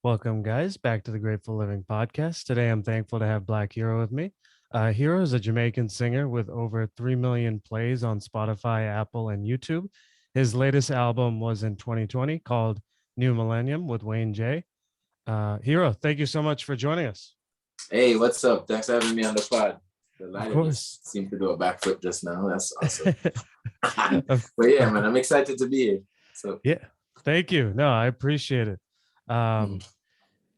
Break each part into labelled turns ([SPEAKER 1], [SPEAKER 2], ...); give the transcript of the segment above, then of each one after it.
[SPEAKER 1] Welcome, guys, back to the Grateful Living podcast. Today, I'm thankful to have Blvk H3ro with me. H3ro is a Jamaican singer with over 3 million plays on Spotify, Apple, and YouTube. His latest album was in 2020 called New Millennium with Wayne J. H3ro, thank you so much for joining us.
[SPEAKER 2] Hey, what's up? Thanks for having me on the pod. The
[SPEAKER 1] Of
[SPEAKER 2] lighter
[SPEAKER 1] course.
[SPEAKER 2] just seemed to do a backflip just now. That's awesome. But yeah, man, I'm excited to be here. So
[SPEAKER 1] yeah, thank you. No, I appreciate it. Um,
[SPEAKER 2] mm.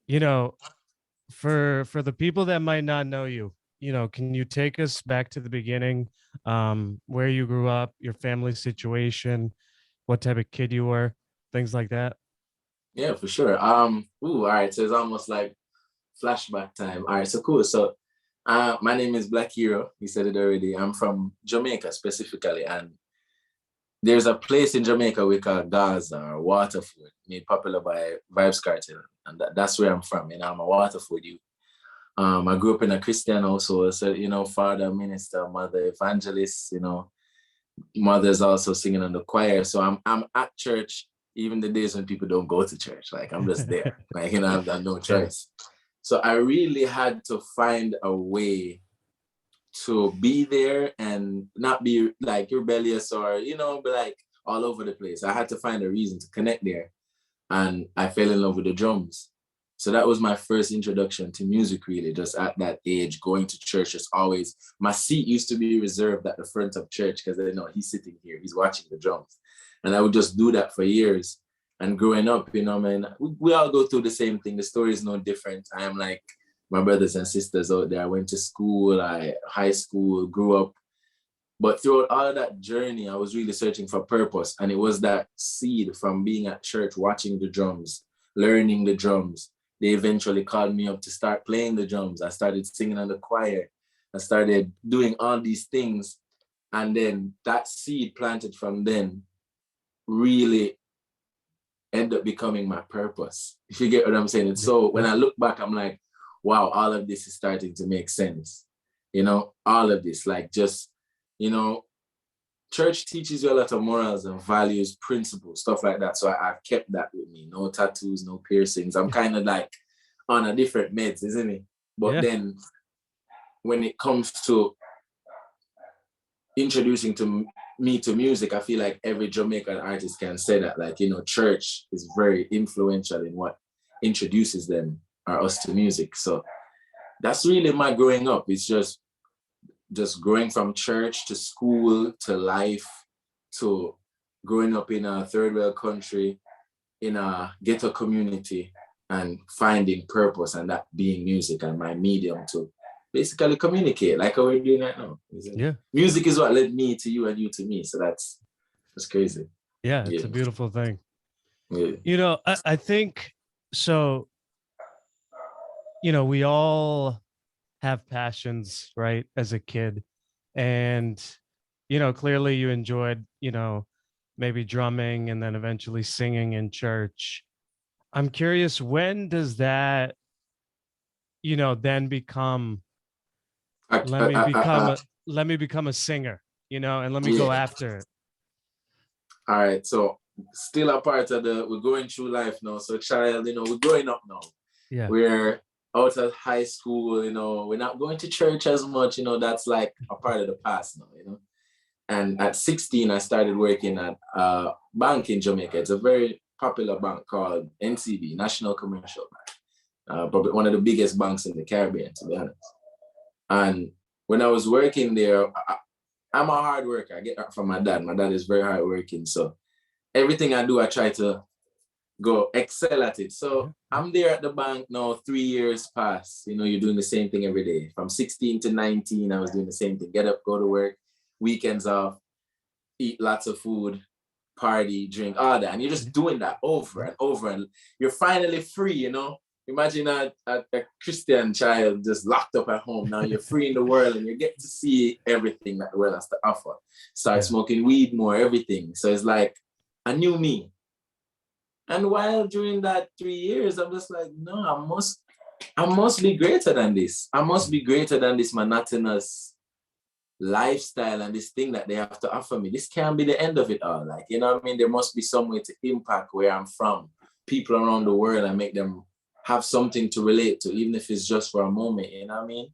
[SPEAKER 1] you know, for the people that might not know you, can you take us back to the beginning, where you grew up, your family situation, what type of kid you were, things like that?
[SPEAKER 2] Yeah, for sure. All right. So it's almost like flashback time. All right, so cool. So my name is Blvk H3ro. You said it already. I'm from Jamaica specifically, and there's a place in Jamaica we call Gaza or Waterford, made popular by Vibes Cartel, and that's where I'm from. I'm a Waterford youth. I grew up in a Christian household, so father minister, mother evangelist, mother's also singing in the choir. So I'm at church even the days when people don't go to church. Like I'm just there. Like I've got no
[SPEAKER 1] Yeah.
[SPEAKER 2] choice. So I really had to find a way to be there and not be like rebellious or be like all over the place. I had to find a reason to connect there, and I fell in love with the drums. So that was my first introduction to music, really, just at that age, going to church. Just always, my seat used to be reserved at the front of church because they know he's sitting here, he's watching the drums. And I would just do that for years. And growing up, man, we all go through the same thing. The story is no different. I am like my brothers and sisters out there. I went to school, high school, grew up. But throughout all of that journey, I was really searching for purpose. And it was that seed from being at church, watching the drums, learning the drums. They eventually called me up to start playing the drums. I started singing in the choir. I started doing all these things. And then that seed planted from then really ended up becoming my purpose. If you get what I'm saying. And so when I look back, I'm like, wow, all of this is starting to make sense. All of this, like just, church teaches you a lot of morals and values, principles, stuff like that. So I've kept that with me. No tattoos, no piercings. I'm kind of like on a different meds, isn't it? But
[SPEAKER 1] Yeah.
[SPEAKER 2] then when it comes to introducing me to music, I feel like every Jamaican artist can say that, like, church is very influential in what introduces them or us to music. So that's really my growing up. It's just growing from church to school to life to growing up in a third world country in a ghetto community and finding purpose, and that being music and my medium to basically communicate like how we're doing right now.
[SPEAKER 1] Yeah.
[SPEAKER 2] Music is what led me to you and you to me. So that's crazy.
[SPEAKER 1] Yeah. It's a beautiful thing.
[SPEAKER 2] Yeah.
[SPEAKER 1] I think so. We all have passions, right, as a kid. And, clearly you enjoyed, maybe drumming and then eventually singing in church. I'm curious, when does that, then become, let me become a singer, and let me go after it.
[SPEAKER 2] All right. So still a part of we're going through life now. So child, we're growing up now.
[SPEAKER 1] Yeah.
[SPEAKER 2] We're out of high school, we're not going to church as much, that's like a part of the past now. And at 16, I started working at a bank in Jamaica. It's a very popular bank called NCB, National Commercial Bank. Probably one of the biggest banks in the Caribbean, to be honest. And when I was working there, I'm a hard worker. I get that from my dad. My dad is very hardworking. So everything I do, I try to go excel at it. So I'm there at the bank now, 3 years past. You're doing the same thing every day. From 16 to 19, I was doing the same thing. Get up, go to work, weekends off, eat lots of food, party, drink, all that. And you're just doing that over and over. And you're finally free, Imagine a Christian child just locked up at home. Now you're free in the world and you get to see everything that the world has to offer. Start smoking weed more, everything. So it's like a new me. And while during that 3 years, I'm just like, no, I must be greater than this. I must be greater than this monotonous lifestyle and this thing that they have to offer me. This can't be the end of it all. There must be some way to impact where I'm from, people around the world, and make them have something to relate to, even if it's just for a moment, you know what I mean?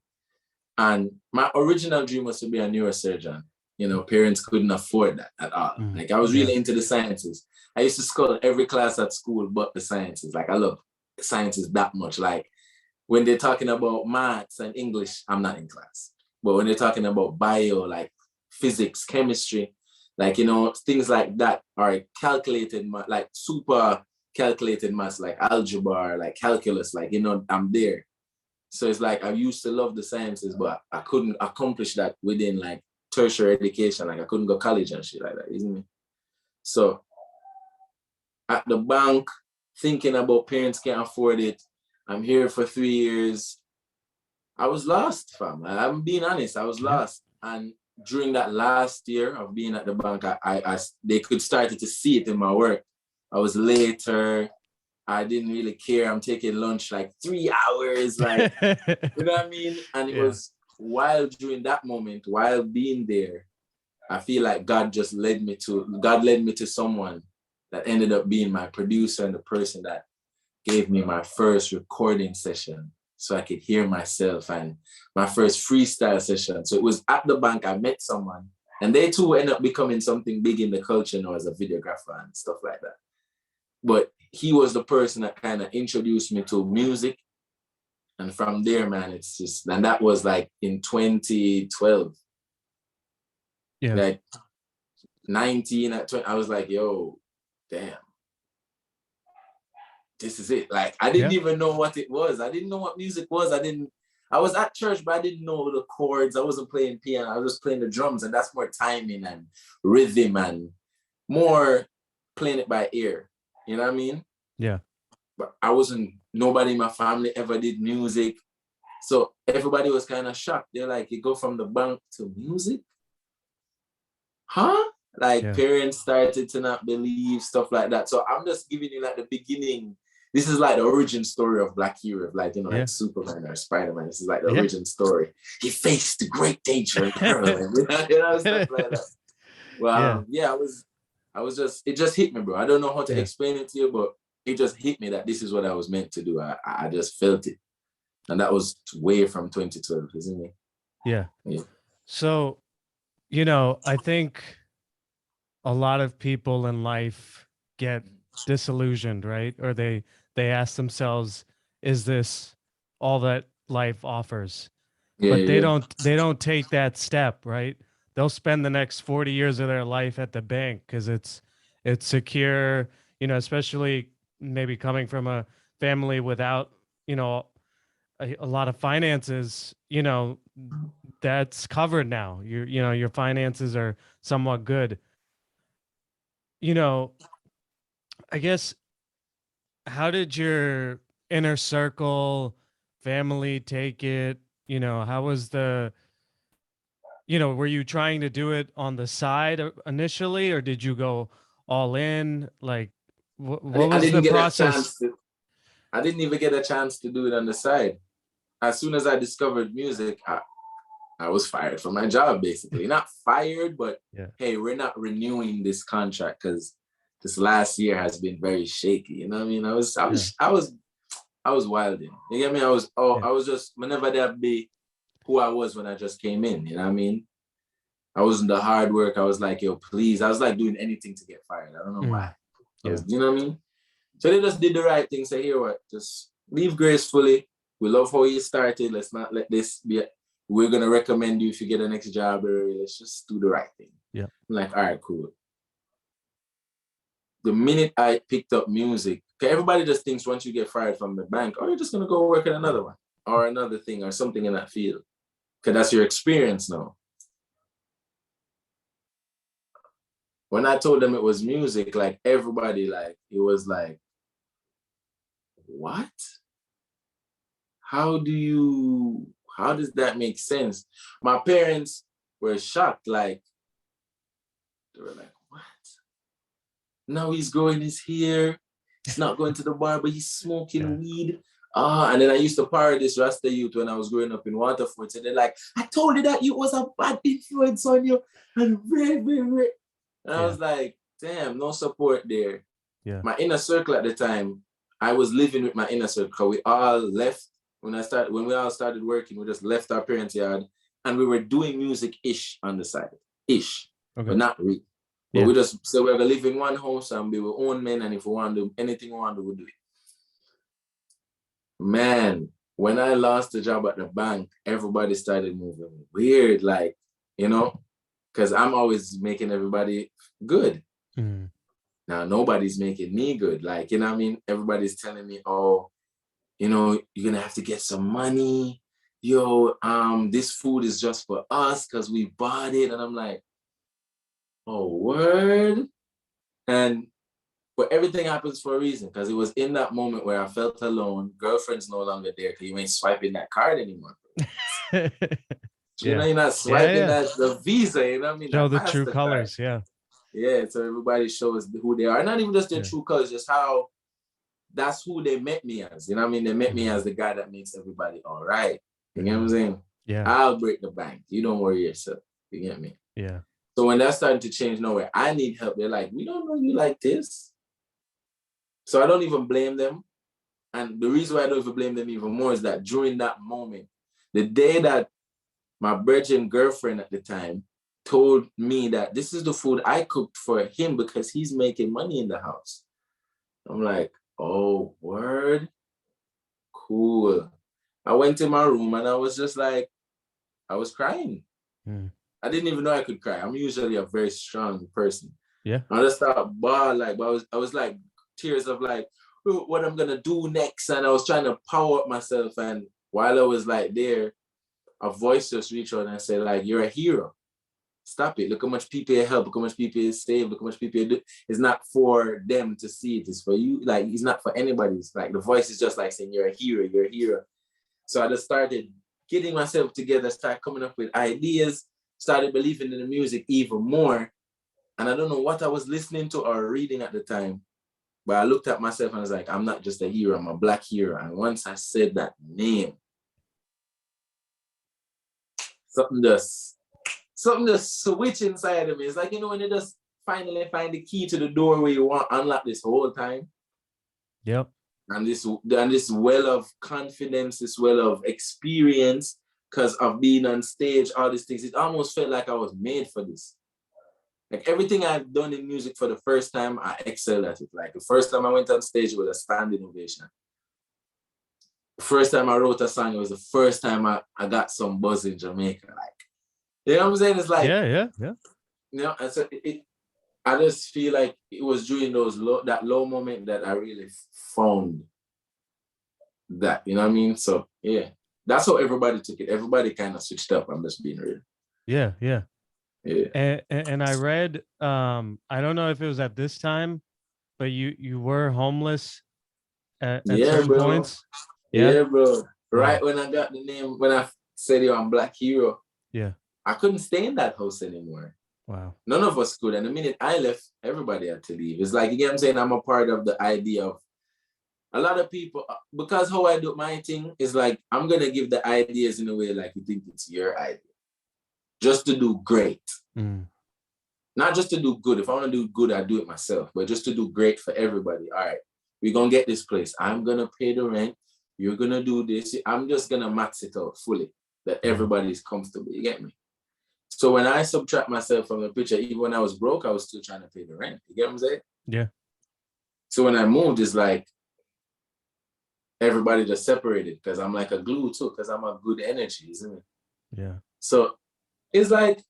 [SPEAKER 2] And my original dream was to be a neurosurgeon. You know, parents couldn't afford that at all. Like I was really into the sciences. I used to score every class at school but the sciences. Like I love sciences that much. Like when they're talking about maths and English, I'm not in class. But when they're talking about bio, like physics, chemistry, like, you know, things like that are calculated, like super calculated maths, like algebra, like calculus, like, you know, I'm there. So it's like I used to love the sciences, but I couldn't accomplish that within like tertiary education. Like I couldn't go college and shit like that, isn't it? So at the bank, thinking about parents can't afford it. I'm here for 3 years. I was lost, fam. I'm being honest. I was lost. And during that last year of being at the bank, they could start to see it in my work. I was later. I didn't really care. I'm taking lunch like 3 hours, like, you know what I mean? And it was while during that moment, while being there, I feel like God led me to someone that ended up being my producer and the person that gave me my first recording session so I could hear myself, and my first freestyle session. So it was at the bank. I met someone and they too ended up becoming something big in the culture, you know, as a videographer and stuff like that. But he was the person that kind of introduced me to music. And from there, man, it's just, and that was like in 2012.
[SPEAKER 1] Yeah.
[SPEAKER 2] Like 19 at 20, I was like, yo, damn. This is it. Like, I didn't even know what it was. I didn't know what music was. I was at church, but I didn't know the chords. I wasn't playing piano. I was just playing the drums, and that's more timing and rhythm and more playing it by ear. You know what I mean?
[SPEAKER 1] Yeah.
[SPEAKER 2] But nobody in my family ever did music. So everybody was kind of shocked. They're like, you go from the bank to music? Huh? Like parents started to not believe, stuff like that. So I'm just giving you like the beginning. This is like the origin story of Black Hero, like, you know, like Superman or Spider-Man. This is like the origin story. He faced the great danger and peril, you know, stuff like that. Well, I was just, it just hit me, bro. I don't know how to explain it to you, but it just hit me that this is what I was meant to do. I just felt it. And that was way from 2012, isn't it?
[SPEAKER 1] Yeah. So, you know, I think a lot of people in life get disillusioned, right? Or they ask themselves, is this all that life offers? But they don't take that step, right? They'll spend the next 40 years of their life at the bank because it's secure, you know, especially maybe coming from a family without, you know, a lot of finances, you know, that's covered now. You know, your finances are somewhat good. You know, I guess, how did your inner circle, family take it? You know, how was you know, were you trying to do it on the side initially, or did you go all in? Like, what was the process?
[SPEAKER 2] I didn't even get a chance to do it on the side. As soon as I discovered music, I was fired from my job, basically. Not fired, but hey, we're not renewing this contract because this last year has been very shaky. You know what I mean? I was wilding. You get me? I was just, whenever that be who I was when I just came in, you know what I mean? I wasn't the hard work. I was like, yo, please. I was like doing anything to get fired. I don't know why. You know what I mean? So they just did the right thing. Say, here, what? Just leave gracefully. We love how you started. Let's not let this be. We're going to recommend you if you get a next job. Let's just do the right thing.
[SPEAKER 1] Yeah.
[SPEAKER 2] I'm like, all right, cool. The minute I picked up music, okay, everybody just thinks once you get fired from the bank, oh, you're just going to go work at another one or another thing or something in that field. Because that's your experience now. When I told them it was music, like everybody, like, it was like, what? How does that make sense? My parents were shocked, like, they were like, what? Now he's growing his hair. He's not going to the bar, but he's smoking weed. And then I used to parody this Rasta youth when I was growing up in Waterford. So they're like, I told you that you was a bad influence on you. And very, very, very. And I was like, damn, no support there.
[SPEAKER 1] Yeah.
[SPEAKER 2] My inner circle at the time, I was living with my inner circle. We all left when we all started working, we just left our parents' yard and we were doing music-ish on the side. Ish.
[SPEAKER 1] Okay.
[SPEAKER 2] But not really. But we just said we're gonna live in one house and be our own men, and if we want to do anything we want to do, we'll do it. Man, when I lost the job at the bank, everybody started moving weird, like, you know, because I'm always making everybody good.
[SPEAKER 1] Mm.
[SPEAKER 2] Now nobody's making me good. Like, you know what I mean? Everybody's telling me, oh, you know, you're gonna have to get some money. Yo, this food is just for us because we bought it. And I'm like, oh, word. But everything happens for a reason, because it was in that moment where I felt alone. Girlfriend's no longer there because you ain't swiping that card anymore. You know, you're not swiping that the Visa, you know what I mean?
[SPEAKER 1] Show the true colors,
[SPEAKER 2] Yeah, so everybody shows who they are. Not even just their true colors, just how that's who they met me as. You know what I mean? They met me as the guy that makes everybody all right. You get what I'm saying?
[SPEAKER 1] Yeah.
[SPEAKER 2] I'll break the bank. You don't worry yourself. You get me?
[SPEAKER 1] Yeah.
[SPEAKER 2] So when that started to change nowhere, I need help. They're like, we don't know you like this. So I don't even blame them. And the reason why I don't even blame them even more is that during that moment, the day that my virgin girlfriend at the time told me that this is the food I cooked for him because he's making money in the house. I'm like, oh, word? Cool. I went to my room and I was just like, I was crying. I didn't even know I could cry. I'm usually a very strong person.
[SPEAKER 1] Yeah.
[SPEAKER 2] I just thought, I was like tears of like, what I'm gonna do next. And I was trying to power up myself. And while I was like there, a voice just reached out and said, like, you're a hero. Stop it. Look how much people you help. Look how much people you save. Look how much people you do. It's not for them to see it. It's for you. Like, it's not for anybody. It's like the voice is just like saying, you're a hero. You're a hero. So I just started getting myself together, started coming up with ideas, started believing in the music even more. And I don't know what I was listening to or reading at the time, but I looked at myself and I was like, I'm not just a hero, I'm a Black hero. And once I said that name, something just switch inside of me. It's like, you know, when you just finally find the key to the door where you want to unlock this whole time.
[SPEAKER 1] Yep.
[SPEAKER 2] And this well of confidence, this well of experience, because of being on stage, all these things, it almost felt like I was made for this. Like everything I've done in music for the first time, I excelled at it. Like the first time I went on stage, it was a standing ovation. The first time I wrote a song, it was the first time I got some buzz in Jamaica. Like, you know what I'm saying? It's like,
[SPEAKER 1] yeah.
[SPEAKER 2] You know, and so I just feel like it was during that low moment that I really found that, you know what I mean? So yeah, that's how everybody took it. Everybody kind of switched up. I'm just being real.
[SPEAKER 1] Yeah.
[SPEAKER 2] Yeah.
[SPEAKER 1] And I read, I don't know if it was at this time, but you were homeless at certain points.
[SPEAKER 2] Yeah, bro. Right when I got the name, when I said I'm Black Hero, I couldn't stay in that house anymore.
[SPEAKER 1] Wow.
[SPEAKER 2] None of us could. And the minute I left, everybody had to leave. It's like, you get what I'm saying? I'm a part of the idea of a lot of people, because how I do my thing is like, I'm going to give the ideas in a way like you think it's your idea. Just to do great. Not just to do good. If I want to do good, I do it myself. But just to do great for everybody. All right, we're going to get this place. I'm going to pay the rent. You're going to do this. I'm just going to max it out fully. That everybody's comfortable. You get me? So when I subtract myself from the picture, even when I was broke, I was still trying to pay the rent. You get what I'm saying?
[SPEAKER 1] Yeah.
[SPEAKER 2] So when I moved, it's like everybody just separated because I'm like a glue too, because I'm a good energy, isn't it?
[SPEAKER 1] Yeah.
[SPEAKER 2] So it's like,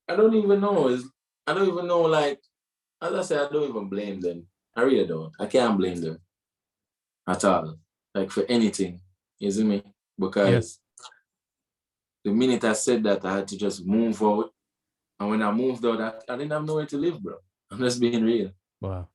[SPEAKER 2] I don't even know, like, as I said, I don't even blame them. I really don't. I can't blame them at all, like for anything, isn't it? Because the minute I said that, I had to just move out. And when I moved out, I didn't have nowhere to live, bro. I'm just being real.
[SPEAKER 1] Wow.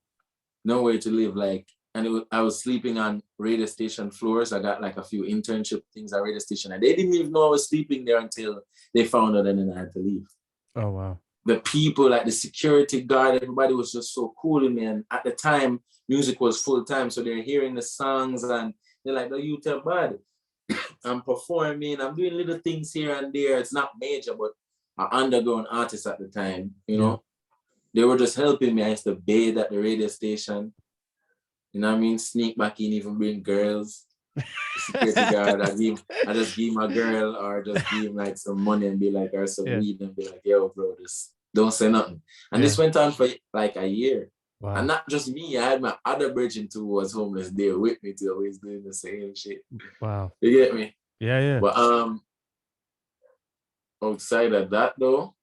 [SPEAKER 2] Nowhere to live, like, and I was sleeping on radio station floors. I got like a few internship things at radio station, and they didn't even know I was sleeping there until they found out, and then I had to leave.
[SPEAKER 1] Oh, wow.
[SPEAKER 2] The people, like the security guard, everybody was just so cool with me. And at the time, music was full time. So they're hearing the songs and they're like, no, you tell bud. I'm performing, I'm doing little things here and there. It's not major, but an underground artist at the time, you know. They were just helping me. I used to bathe at the radio station. You know what I mean? Sneak back in, even bring girls. Security guard, I just give my girl or just give him like some money and be like, or some weed and be like, yo, bro, just don't say nothing. And this went on for like a year.
[SPEAKER 1] Wow.
[SPEAKER 2] And not just me, I had my other virgin too who was homeless there with me too, always doing the same shit.
[SPEAKER 1] Wow.
[SPEAKER 2] You get me?
[SPEAKER 1] Yeah.
[SPEAKER 2] But outside of that though,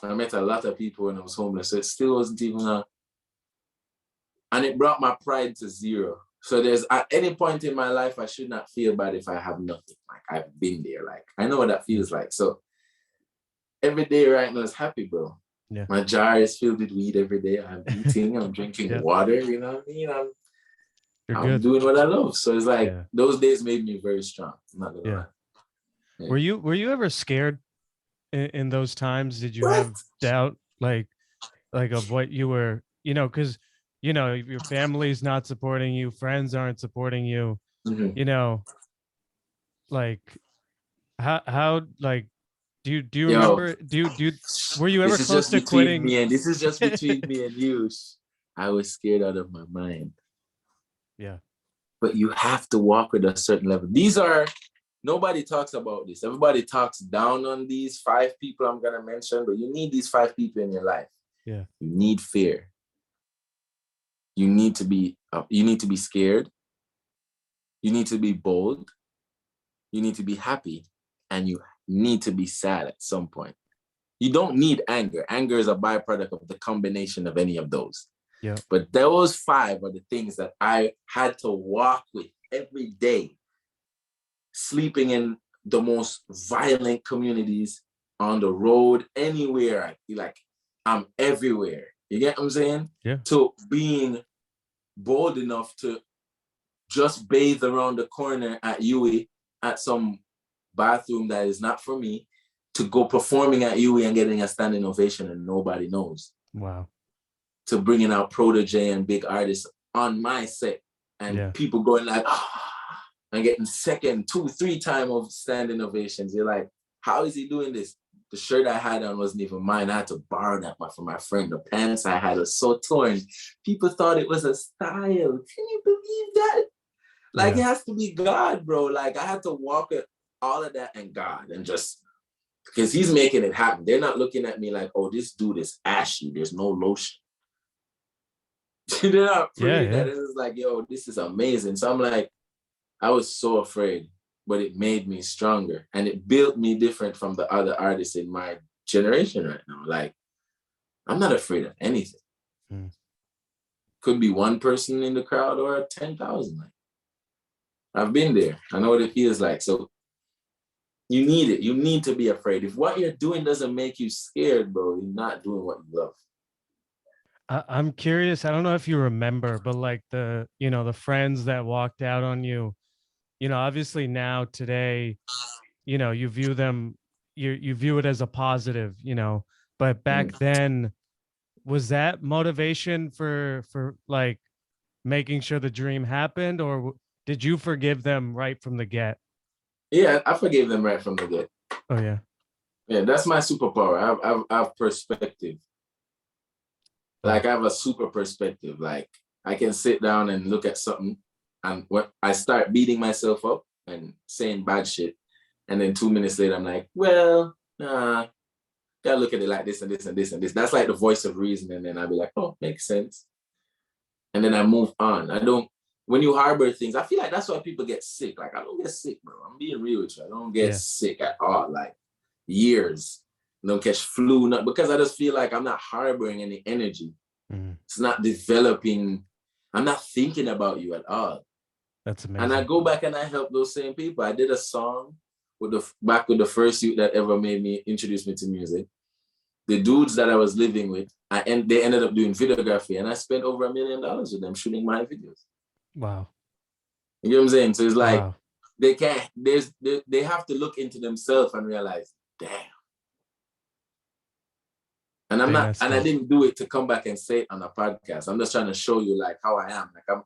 [SPEAKER 2] I met a lot of people when I was homeless. So it still wasn't even and it brought my pride to zero. So there's at any point in my life, I should not feel bad if I have nothing. Like I've been there. Like I know what that feels like. So every day right now is happy, bro.
[SPEAKER 1] Yeah.
[SPEAKER 2] My jar is filled with weed every day. I'm eating, I'm drinking water, you know what I mean? I'm doing what I love. So it's like those days made me very strong. I'm not gonna lie.
[SPEAKER 1] Yeah. Were you ever scared in those times? Did you have doubt like of what you were, because your family's not supporting you, friends aren't supporting you, like how like do you remember were you ever close to quitting?
[SPEAKER 2] This is just between me and you. I was scared out of my mind.
[SPEAKER 1] Yeah.
[SPEAKER 2] But you have to walk with a certain level. Nobody talks about this. Everybody talks down on these 5 people I'm gonna mention, but you need these 5 people in your life.
[SPEAKER 1] Yeah.
[SPEAKER 2] You need fear. You need to be scared. You need to be bold. You need to be happy, and you need to be sad at some point. You don't need anger. Anger is a byproduct of the combination of any of those.
[SPEAKER 1] Yeah.
[SPEAKER 2] But those 5 are the things that I had to walk with every day. Sleeping in the most violent communities, on the road, anywhere. Like I'm everywhere. You get what I'm saying?
[SPEAKER 1] Yeah.
[SPEAKER 2] To being bold enough to just bathe around the corner at UE at some bathroom that is not for me, to go performing at UE and getting a standing ovation and nobody knows.
[SPEAKER 1] Wow.
[SPEAKER 2] To bringing out Protege and big artists on my set and people going like, and getting second, 2, 3 time of standing ovations. You're like, how is he doing this? The shirt I had on wasn't even mine. I had to borrow that from my friend. The pants I had was so torn. People thought it was a style. Can you believe that? Like it has to be God, bro. Like I had to walk with all of that and God and just, because he's making it happen. They're not looking at me like, oh, this dude is ashy. There's no lotion. They're not praying that. It's like, yo, this is amazing. So I'm like, I was so afraid, but it made me stronger and it built me different from the other artists in my generation right now. Like, I'm not afraid of anything. Could be 1 person in the crowd or 10,000. Like, I've been there. I know what it feels like. So you need it. You need to be afraid. If what you're doing doesn't make you scared, bro, you're not doing what you love.
[SPEAKER 1] I'm curious. I don't know if you remember, but like the friends that walked out on you, obviously now today, you view them, you view it as a positive, but back then, was that motivation for like making sure the dream happened, or did you forgive them right from the get?
[SPEAKER 2] Yeah, I forgave them right from the get.
[SPEAKER 1] Oh yeah.
[SPEAKER 2] Yeah, that's my superpower. I have perspective. Like I have a super perspective. Like I can sit down and look at something, and when I start beating myself up and saying bad shit, and then 2 minutes later I'm like, well, nah, gotta look at it like this and this and this and this. That's like the voice of reason, and then I'll be like, oh, makes sense. And then I move on. When you harbor things, I feel like that's why people get sick. Like I don't get sick, bro. I'm being real with you. I don't get sick at all. Like years. I don't catch flu, not because I just feel like I'm not harboring any energy. It's not developing. I'm not thinking about you at all.
[SPEAKER 1] That's amazing.
[SPEAKER 2] And I go back and I help those same people. I did a song with the first youth that ever introduced me to music. The dudes that I was living with, they ended up doing videography, and I spent over $1 million with them shooting my videos.
[SPEAKER 1] Wow.
[SPEAKER 2] You know what I'm saying? So it's like they can't. They have to look into themselves and realize, damn. And I'm not, and I didn't do it to come back and say it on a podcast. I'm just trying to show you like how I am. Like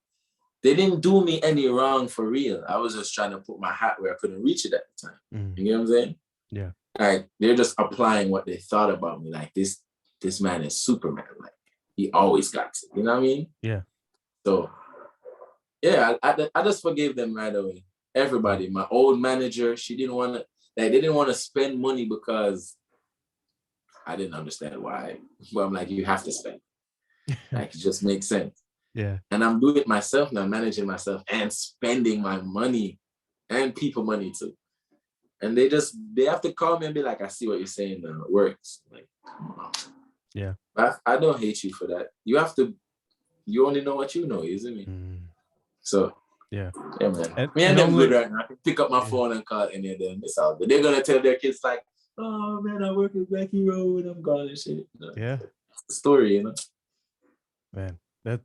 [SPEAKER 2] they didn't do me any wrong for real. I was just trying to put my hat where I couldn't reach it at the time. You know what I'm saying?
[SPEAKER 1] Yeah.
[SPEAKER 2] Like they're just applying what they thought about me. Like this man is Superman. Like he always got it. You know what I mean?
[SPEAKER 1] Yeah.
[SPEAKER 2] So yeah, I just forgave them right away. Everybody, my old manager, she didn't want to, like, they didn't want to spend money because I didn't understand why. But I'm like, you have to spend. Like, it just makes sense.
[SPEAKER 1] Yeah.
[SPEAKER 2] And I'm doing it myself now, managing myself and spending my money and people money too. And they have to call me and be like, I see what you're saying now. It works. Like, come on.
[SPEAKER 1] Yeah.
[SPEAKER 2] I don't hate you for that. You only know what you know, isn't it? So
[SPEAKER 1] yeah,
[SPEAKER 2] man.
[SPEAKER 1] And
[SPEAKER 2] them
[SPEAKER 1] only,
[SPEAKER 2] good right now. I can pick up my phone and call any of them. It's all good. They're gonna tell their kids like, oh man, I work with Blvk H3ro and I'm gone and shit.
[SPEAKER 1] Yeah.
[SPEAKER 2] It's the story,
[SPEAKER 1] Man,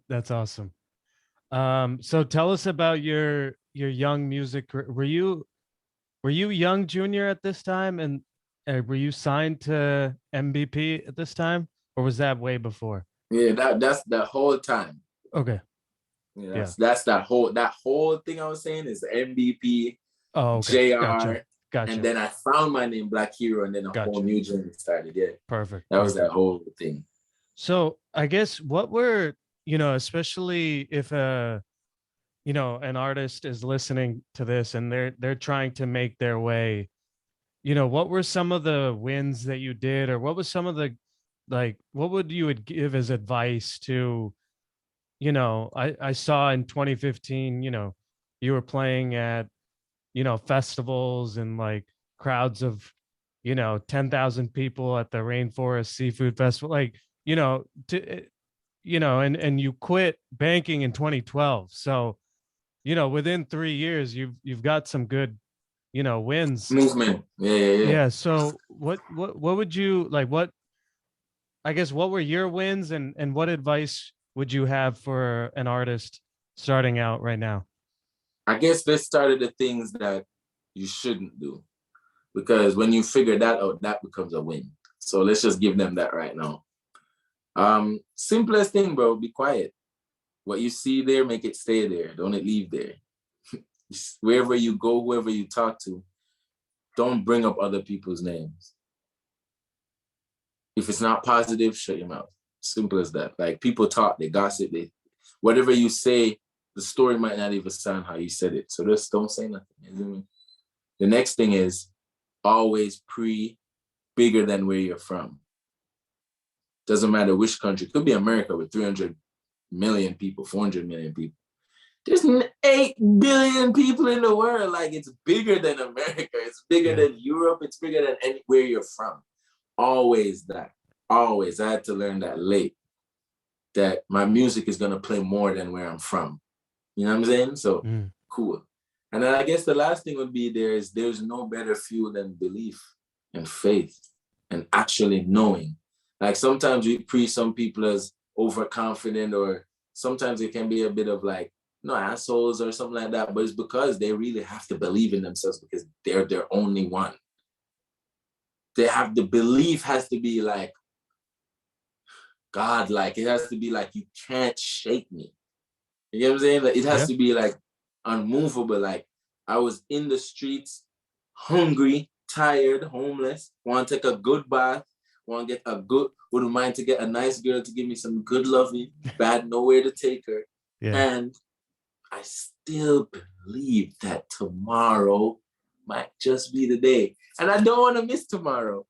[SPEAKER 1] that's awesome. So tell us about your young music. Were you young junior at this time, and were you signed to MVP at this time, or was that way before?
[SPEAKER 2] Yeah, that's the whole time.
[SPEAKER 1] Okay.
[SPEAKER 2] Yeah, that's that whole thing I was saying is MVP,
[SPEAKER 1] Oh, okay.
[SPEAKER 2] JR,
[SPEAKER 1] Gotcha.
[SPEAKER 2] and then I found my name Blvk H3ro, and then a whole new journey started. Yeah,
[SPEAKER 1] perfect.
[SPEAKER 2] That was that whole thing.
[SPEAKER 1] So I guess what we're, especially if an artist is listening to this and they're trying to make their way, what were some of the wins that you did, or what was some of the, like, what would you would give as advice to, I saw in 2015, you were playing at, festivals and like crowds of, 10,000 people at the Rainforest Seafood Festival, like, and you quit banking in 2012. So, within 3 years, you've got some good, wins.
[SPEAKER 2] Movement.
[SPEAKER 1] Yeah. So what would you like? What were your wins, and what advice would you have for an artist starting out right now?
[SPEAKER 2] I guess this started the things that you shouldn't do, because when you figure that out, that becomes a win. So let's just give them that right now. Simplest thing, bro, be quiet. What you see there, make it stay there. Don't it leave there. Wherever you go, whoever you talk to, don't bring up other people's names. If it's not positive, shut your mouth. Simple as that. Like, people talk, they gossip, whatever you say, the story might not even sound how you said it. So just don't say nothing. The next thing is always bigger than where you're from. Doesn't matter which country. It could be America with 300 million people, 400 million people. There's 8 billion people in the world. Like, it's bigger than America. It's bigger than Europe. It's bigger than anywhere you're from. Always that. Always. I had to learn that late. That my music is going to play more than where I'm from. You know what I'm saying? So, cool. And then I guess the last thing would be there's no better fuel than belief and faith and actually knowing. Like, sometimes we preach some people as overconfident, or sometimes it can be a bit of like, no, assholes or something like that, but it's because they really have to believe in themselves, because they're their only one. The belief has to be like God, like, it has to be like, you can't shake me. You know what I'm saying? Like, it has to be like unmovable. Like, I was in the streets, hungry, tired, homeless, want to take a good bath, wouldn't mind to get a nice girl to give me some good loving, bad nowhere to take her. And I still believe that tomorrow might just be the day. And I don't want to miss tomorrow.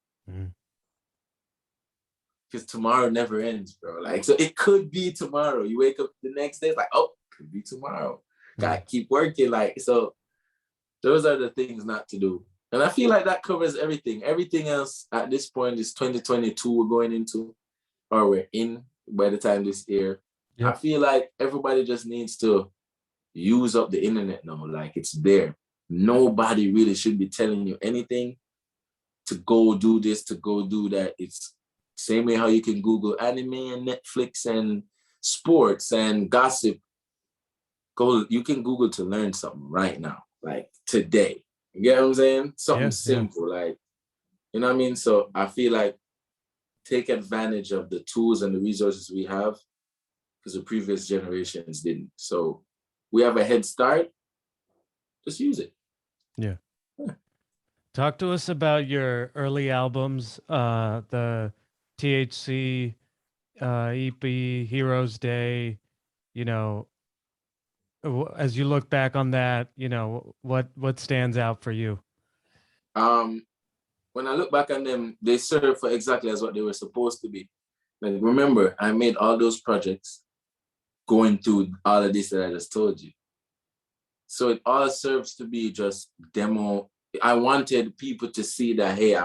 [SPEAKER 2] Because tomorrow never ends, bro. Like, so it could be tomorrow. You wake up the next day, it's like, oh, it could be tomorrow. Gotta keep working. Like, so those are the things not to do. And I feel like that covers everything. Everything else at this point is 2022 we're going into, or we're in by the time this year. I feel like everybody just needs to use up the internet now. Like, it's there. Nobody really should be telling you anything to go do this, to go do that. It's same way how you can Google anime and Netflix and sports and gossip. You can Google to learn something right now, like today. You get what I'm saying? Something simple, like, you know what I mean? So I feel like take advantage of the tools and the resources we have, because the previous generations didn't. So we have a head start. Just use it.
[SPEAKER 1] Yeah. Talk to us about your early albums, the THC EP, Heroes Day, you know, as you look back on that, you know, what stands out for you?
[SPEAKER 2] Um, when I look back on them, they serve for exactly as what they were supposed to be. Like, remember, I made all those projects going through all of this that I just told you. So it all serves to be just demo. I wanted people to see that, hey,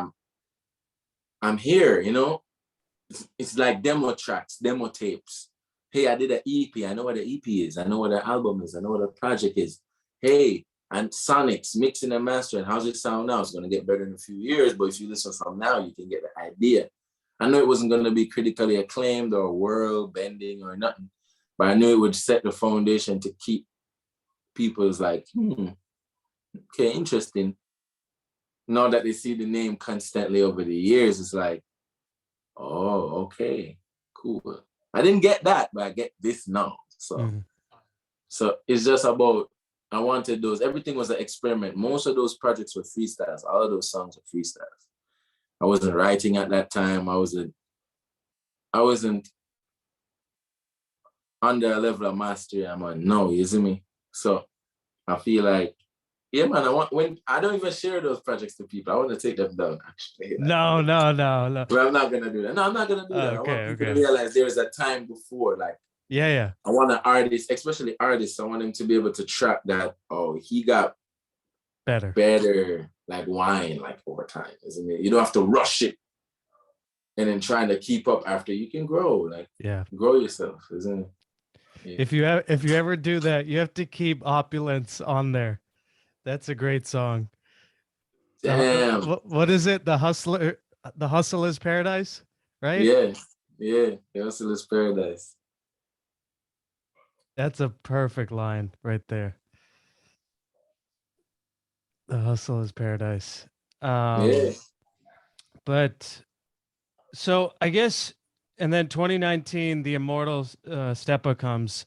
[SPEAKER 2] I'm here, you know? It's like demo tracks, demo tapes. Hey, I did an EP. I know what the EP is. I know what the album is. I know what the project is. Hey, and Sonics, mixing and mastering. How's it sound now? It's going to get better in a few years, but if you listen from now, you can get the idea. I know it wasn't going to be critically acclaimed or world bending or nothing, but I knew it would set the foundation to keep people's like, okay, interesting. Now that they see the name constantly over the years, it's like, oh, okay, cool. I didn't get that, but I get this now. So it's just about, I wanted those, everything was an experiment. Most of those projects were freestyles. All of those songs were freestyles. I wasn't writing at that time. I wasn't under a level of mastery. I'm on, no, you see me? So I feel like, yeah, man, I don't even share those projects to people. I want to take them down, actually.
[SPEAKER 1] No, no, no, no.
[SPEAKER 2] But I'm not gonna do that. No, I'm not gonna do that. I want people to realize there was a time before, like,
[SPEAKER 1] yeah.
[SPEAKER 2] I want an artist, especially artists, I want them to be able to track that, oh, he got better like wine, like over time, isn't it? You don't have to rush it and then trying to keep up after. You can grow, like, grow yourself, isn't it?
[SPEAKER 1] Yeah. If you ever do that, you have to keep Opulence on there. That's a great song.
[SPEAKER 2] Damn.
[SPEAKER 1] What is it? The Hustle is Paradise, right?
[SPEAKER 2] Yeah. The Hustle is Paradise.
[SPEAKER 1] That's a perfect line right there. The Hustle is Paradise. But so I guess, and then 2019, the Immortal Steppa comes.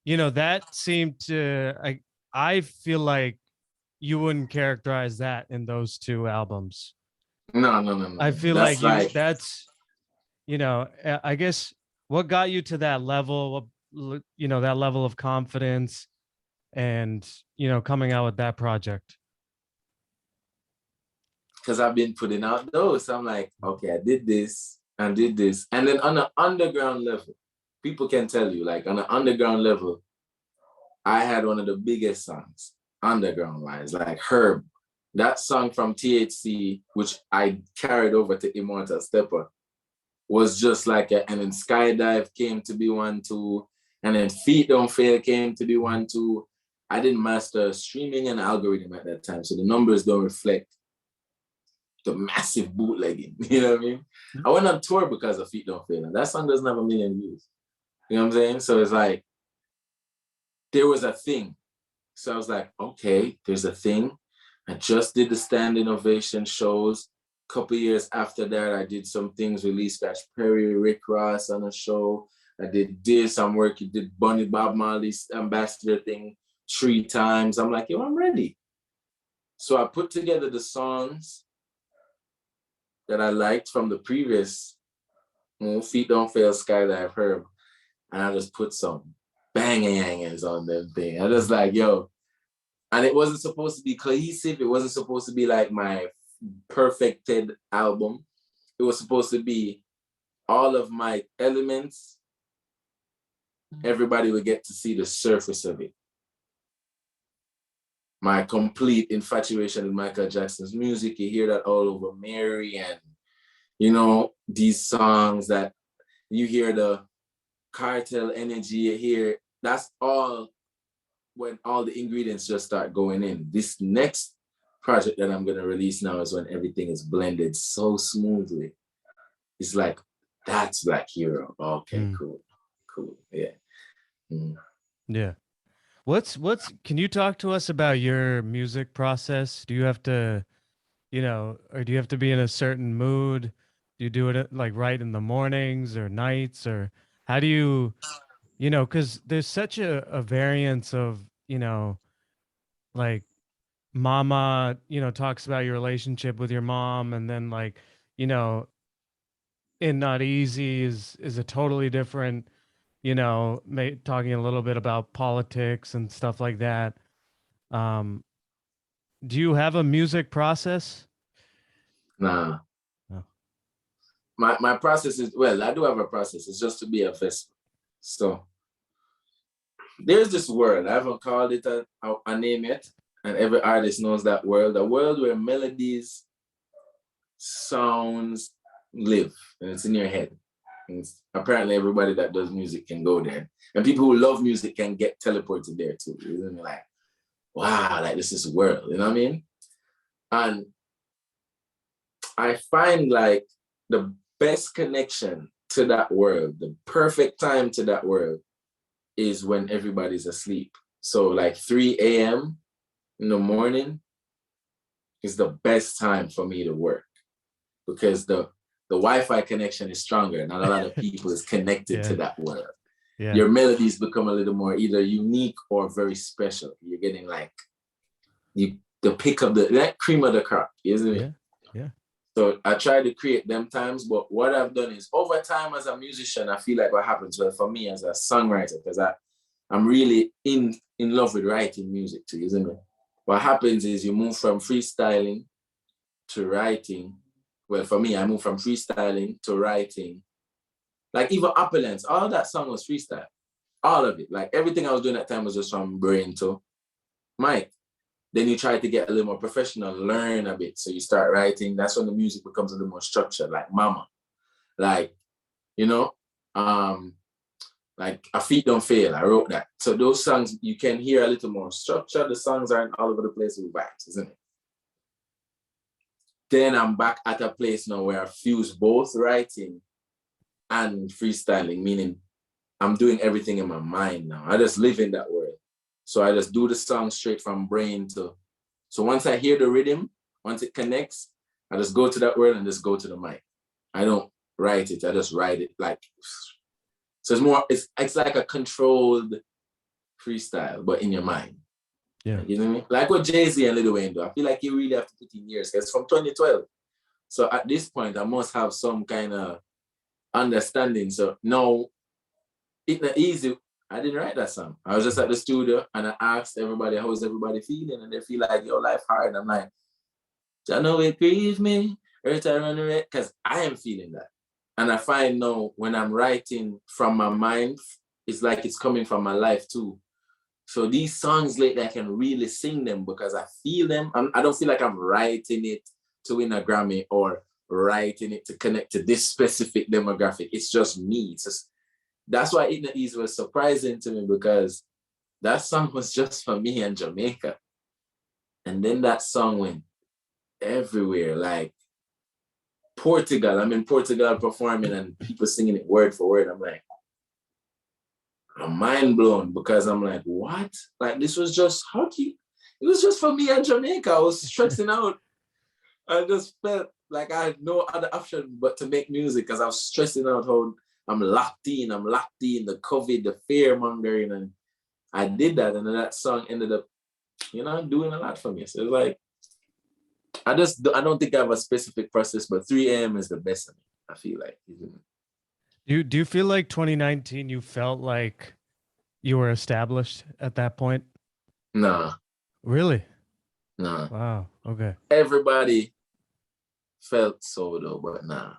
[SPEAKER 1] You know, that seemed to, I feel like you wouldn't characterize that in those two albums.
[SPEAKER 2] No.
[SPEAKER 1] I feel that's, you know, I guess what got you to that level, you know, that level of confidence and, you know, coming out with that project?
[SPEAKER 2] Because I've been putting out those. So I'm like, okay, I did this and did this. And then on an underground level, people can tell you, like on an underground level, I had one of the biggest songs, underground wise, like Herb. That song from THC, which I carried over to Immortal Steppa, was just like and then Skydive came to be one too. And then Feet Don't Fail came to be one too. I didn't master streaming and algorithm at that time, so the numbers don't reflect the massive bootlegging. You know what I mean? I went on tour because of Feet Don't Fail, and that song doesn't have 1 million views. You know what I'm saying? So it's like, there was a thing. So I was like, okay, there's a thing. I just did the standing ovation shows. A couple years after that, I did some things with Lee Scratch Perry, Rick Ross on a show. I did this. I'm working, did Bob Marley's ambassador thing 3 times. I'm like, yo, I'm ready. So I put together the songs that I liked from the previous Feet Don't Fail, Skydive, Herb, and I just put some bangers on them thing. I just like, yo, and it wasn't supposed to be cohesive. It wasn't supposed to be like my perfected album. It was supposed to be all of my elements. Everybody would get to see the surface of it. My complete infatuation with Michael Jackson's music, you hear that all over Mary, and you know, these songs that you hear the cartel energy, you hear, that's all when all the ingredients just start going in. This next project that I'm gonna release now is when everything is blended so smoothly. It's like, that's Blvk H3ro. Okay, cool, yeah.
[SPEAKER 1] Yeah. Can you talk to us about your music process? Do you have to, you know, or do you have to be in a certain mood? Do you do it like right in the mornings or nights, or how do you, you know, because there's such a variance of, you know, like mama, you know, talks about your relationship with your mom, and then like, you know, in Not Easy is a totally different, talking a little bit about politics and stuff like that. Um, do you have a music process?
[SPEAKER 2] Nah.
[SPEAKER 1] No.
[SPEAKER 2] My process is, well, I do have a process. It's just to be a vessel. So there's this world. I haven't called it a name yet. And every artist knows that world. A world where melodies, sounds live. And it's in your head. And apparently everybody that does music can go there. And people who love music can get teleported there too. You're like, wow, like this is a world. You know what I mean? And I find like the best connection to that world, the perfect time to that world is when everybody's asleep. So like 3 a.m. in the morning is the best time for me to work because the Wi-Fi connection is stronger. Not a lot of people is connected to that world. Yeah. Your melodies become a little more either unique or very special. You're getting like the pick of that cream of the crop, isn't it?
[SPEAKER 1] Yeah.
[SPEAKER 2] So I try to create them times, but what I've done is over time as a musician, I feel like what happens, well, for me as a songwriter, because I'm really in love with writing music too, isn't it? What happens is you move from freestyling to writing. Well, for me, I moved from freestyling to writing. Like even Opulence, all that song was freestyle. All of it. Like everything I was doing at that time was just from brain to mic. Then you try to get a little more professional, learn a bit. So you start writing. That's when the music becomes a little more structured, like Mama. Like, like A Feet Don't Fail. I wrote that. So those songs, you can hear a little more structure. The songs aren't all over the place with vibes, isn't it? Then I'm back at a place now where I fuse both writing and freestyling, meaning I'm doing everything in my mind now. I just live in that world. So I just do the song straight from brain to, so once I hear the rhythm, once it connects, I just go to that word and just go to the mic. I don't write it, I just write it like, so it's more, it's like a controlled freestyle, but in your mind.
[SPEAKER 1] Yeah.
[SPEAKER 2] You know what I mean? Like what Jay-Z and Lil Wayne do. I feel like you really have to put in years, because it's from 2012. So at this point, I must have some kind of understanding. So no, it's not easy. I didn't write that song. I was just at the studio and I asked everybody, how's everybody feeling? And they feel like, your life hard. I'm like, I know it grieves me every time I run away, because I am feeling that. And I find now when I'm writing from my mind, it's like it's coming from my life too. So these songs lately, I can really sing them because I feel them. I don't feel like I'm writing it to win a Grammy or writing it to connect to this specific demographic. It's just me. It's just, that's why It Not Easy was surprising to me, because that song was just for me and Jamaica. And then that song went everywhere, like Portugal. I'm in Portugal performing and people singing it word for word. I'm like, I'm mind blown, because I'm like, what? Like this was just hockey. It was just for me and Jamaica. I was stressing out. I just felt like I had no other option but to make music, because I was stressing out how I'm locked in, the COVID, the fear mongering, and I did that, and then that song ended up, doing a lot for me. So it's like, I don't think I have a specific process, but 3 a.m. is the best of me, I feel like.
[SPEAKER 1] Do you feel like 2019 you felt like you were established at that point?
[SPEAKER 2] Nah.
[SPEAKER 1] Really?
[SPEAKER 2] Nah.
[SPEAKER 1] Wow. Okay.
[SPEAKER 2] Everybody felt so though, but nah.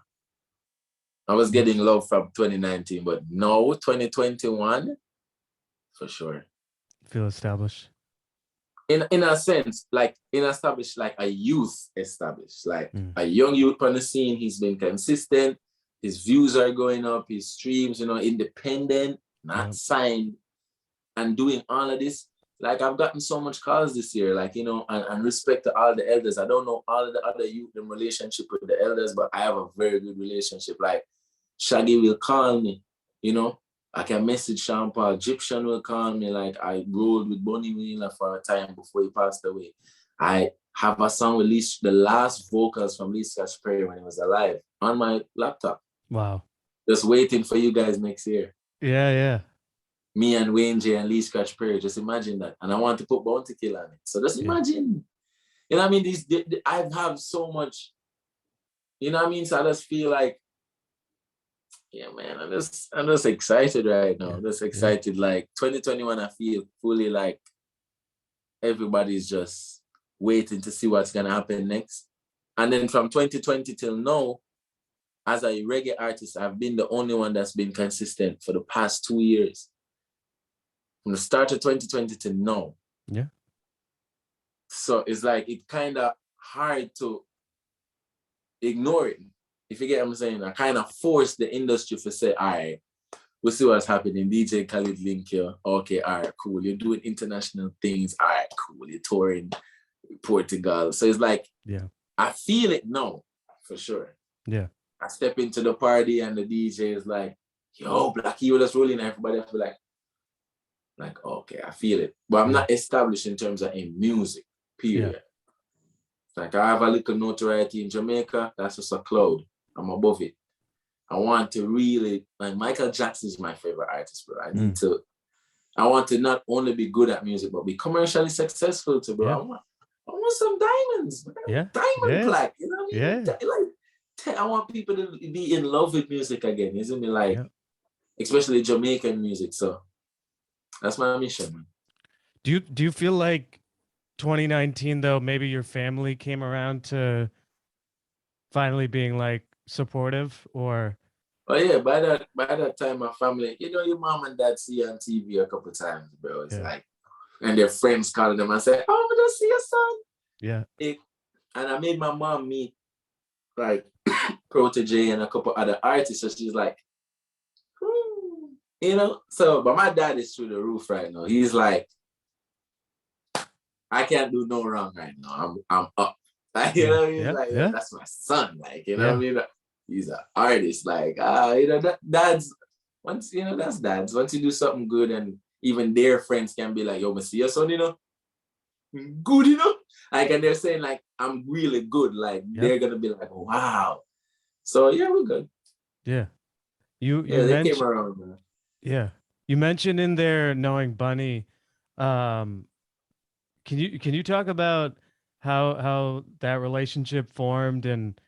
[SPEAKER 2] I was getting love from 2019, but no, 2021, for sure.
[SPEAKER 1] Feel established.
[SPEAKER 2] In a sense, like established, like a youth established, like a young youth on the scene. He's been consistent. His views are going up. His streams, independent, not signed, and doing all of this. Like I've gotten so much calls this year, like, and respect to all the elders. I don't know all of the other youth in relationship with the elders, but I have a very good relationship. Like Shaggy will call me, I can message Sean Paul. Egyptian will call me. Like I rolled with Bunny Wailer for a time before he passed away. I have a song with the last vocals from Lee Scratch Perry when he was alive on my laptop.
[SPEAKER 1] Wow.
[SPEAKER 2] Just waiting for you guys next year.
[SPEAKER 1] Yeah.
[SPEAKER 2] Me and Wayne J and Lee Scratch Perry, just imagine that. And I want to put Bounty Kill on it. So just imagine. You know what I mean? I have so much, you know what I mean? So I just feel like Yeah, man. I'm just excited right now.
[SPEAKER 1] Yeah.
[SPEAKER 2] I'm just excited. Like 2021, I feel fully like everybody's just waiting to see what's gonna happen next. And then from 2020 till now, as a reggae artist, I've been the only one that's been consistent for the past 2 years. From the start of 2020 to now.
[SPEAKER 1] Yeah.
[SPEAKER 2] So it's like it kind of hard to ignore it. If you get what I'm saying, I kind of force the industry to say, all right, we'll see what's happening. DJ Khaled link here. Okay, all right, cool. You're doing international things. All right, cool. You're touring Portugal. So it's like,
[SPEAKER 1] yeah,
[SPEAKER 2] I feel it now, for sure.
[SPEAKER 1] Yeah.
[SPEAKER 2] I step into the party and the DJ is like, yo, Blvk H3ro just rolling. Everybody else be like, okay, I feel it. But I'm not established in terms of in music, period.
[SPEAKER 1] Yeah.
[SPEAKER 2] Like I have a little notoriety in Jamaica. That's just a cloud. I'm above it. I want to really, like Michael Jackson is my favorite artist, bro. I want to not only be good at music, but be commercially successful too, bro.
[SPEAKER 1] Yeah.
[SPEAKER 2] I want some diamonds.
[SPEAKER 1] Yeah.
[SPEAKER 2] Diamond plaque. You know what I mean?
[SPEAKER 1] Yeah.
[SPEAKER 2] Like, I want people to be in love with music again, isn't it? Like, especially Jamaican music. So that's my mission, man.
[SPEAKER 1] Do you feel like 2019 though, maybe your family came around to finally being like supportive, or?
[SPEAKER 2] Oh yeah, by that time, my family, you know, your mom and dad see you on TV a couple times, bro. It's like, and their friends calling them and say, "Oh, I'm gonna see your son."
[SPEAKER 1] Yeah.
[SPEAKER 2] And I made my mom meet like Protege and a couple other artists, so she's like, you know. So, but my dad is through the roof right now. He's like, I can't do no wrong right now. I'm up. Like, you know what I mean? Like, that's my son. Like, you know what I mean? He's an artist. Like, you know, dad's once, you know, that's dads. Once you do something good, and even their friends can be like, yo, but see your son, you know, good, you know? Like, and they're saying, like, I'm really good. Like, they're gonna be like, wow. So yeah, we're good.
[SPEAKER 1] Yeah. You
[SPEAKER 2] they came around, man.
[SPEAKER 1] Yeah. You mentioned in there knowing Bunny. Can you talk about how that relationship formed? And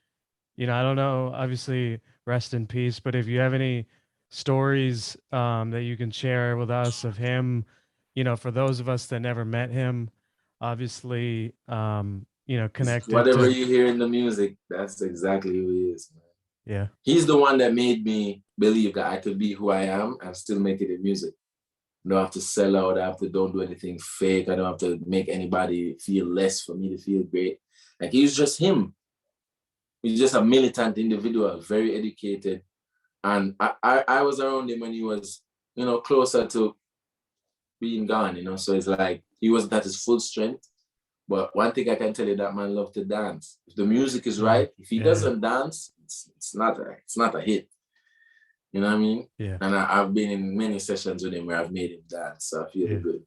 [SPEAKER 1] you know, I don't know, obviously rest in peace, but if you have any stories that you can share with us of him, you know, for those of us that never met him, obviously you know, connected
[SPEAKER 2] whatever
[SPEAKER 1] to
[SPEAKER 2] you hear in the music, that's exactly who he is, man.
[SPEAKER 1] Yeah.
[SPEAKER 2] He's the one that made me believe that I could be who I am and still make it in music. I don't have to sell out. Don't do anything fake. I don't have to make anybody feel less for me to feel great. Like, he's just him. He's just a militant individual, very educated. And I was around him when he was, you know, closer to being gone, you know. So it's like he wasn't at his full strength. But one thing I can tell you, that man loved to dance. If the music is right, if he doesn't dance, it's not a hit. You know what I mean?
[SPEAKER 1] Yeah.
[SPEAKER 2] And I've been in many sessions with him where I've made him dance, so I feel good.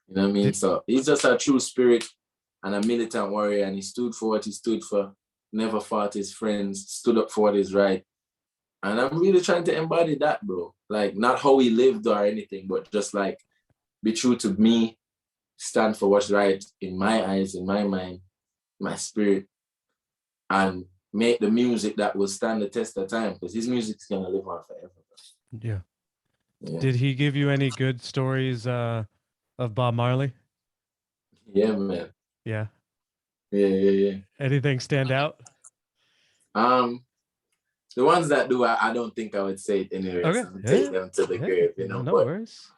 [SPEAKER 2] You know what I mean? So he's just a true spirit and a militant warrior, and he stood for what he stood for, never fought his friends, stood up for what is right. And I'm really trying to embody that, bro. Like, not how he lived or anything, but just like be true to me, stand for what's right in my eyes, in my mind, my spirit, and make the music that will stand the test of time, because his music's gonna live on forever.
[SPEAKER 1] Yeah. Did he give you any good stories of Bob Marley?
[SPEAKER 2] Yeah, man.
[SPEAKER 1] Yeah.
[SPEAKER 2] Yeah.
[SPEAKER 1] Anything stand out?
[SPEAKER 2] The ones that do, I don't think I would say it anyway.
[SPEAKER 1] Okay.
[SPEAKER 2] So take them to the grave, you know.
[SPEAKER 1] No worries.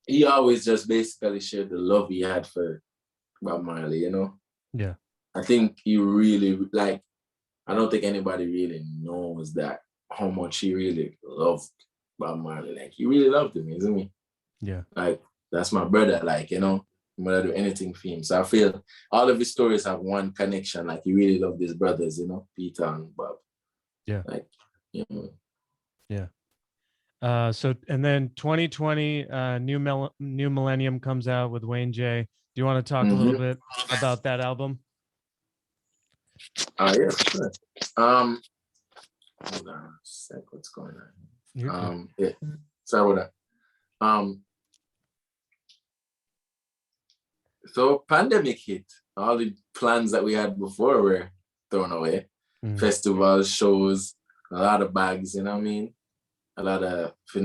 [SPEAKER 2] He always just basically shared the love he had for Bob Marley, you know.
[SPEAKER 1] Yeah.
[SPEAKER 2] I think he really, like, I don't think anybody really knows that how much he really loved Bob Marley. Like, he really loved him, isn't he?
[SPEAKER 1] Yeah.
[SPEAKER 2] Like, that's my brother, like, you know, I'm gonna do anything for him. So I feel all of his stories have one connection. Like, he really loved his brothers, you know, Peter and Bob.
[SPEAKER 1] Yeah.
[SPEAKER 2] Like, you know.
[SPEAKER 1] Yeah. So, and then 2020, new Millennium comes out with Wayne J. Do you want to talk a little bit about that album?
[SPEAKER 2] Yeah, sure. Hold on a sec, what's going on? Yeah, sorry about that. So pandemic hit. All the plans that we had before were thrown away. Festivals, shows, a lot of bags, you know what I mean? a lot of a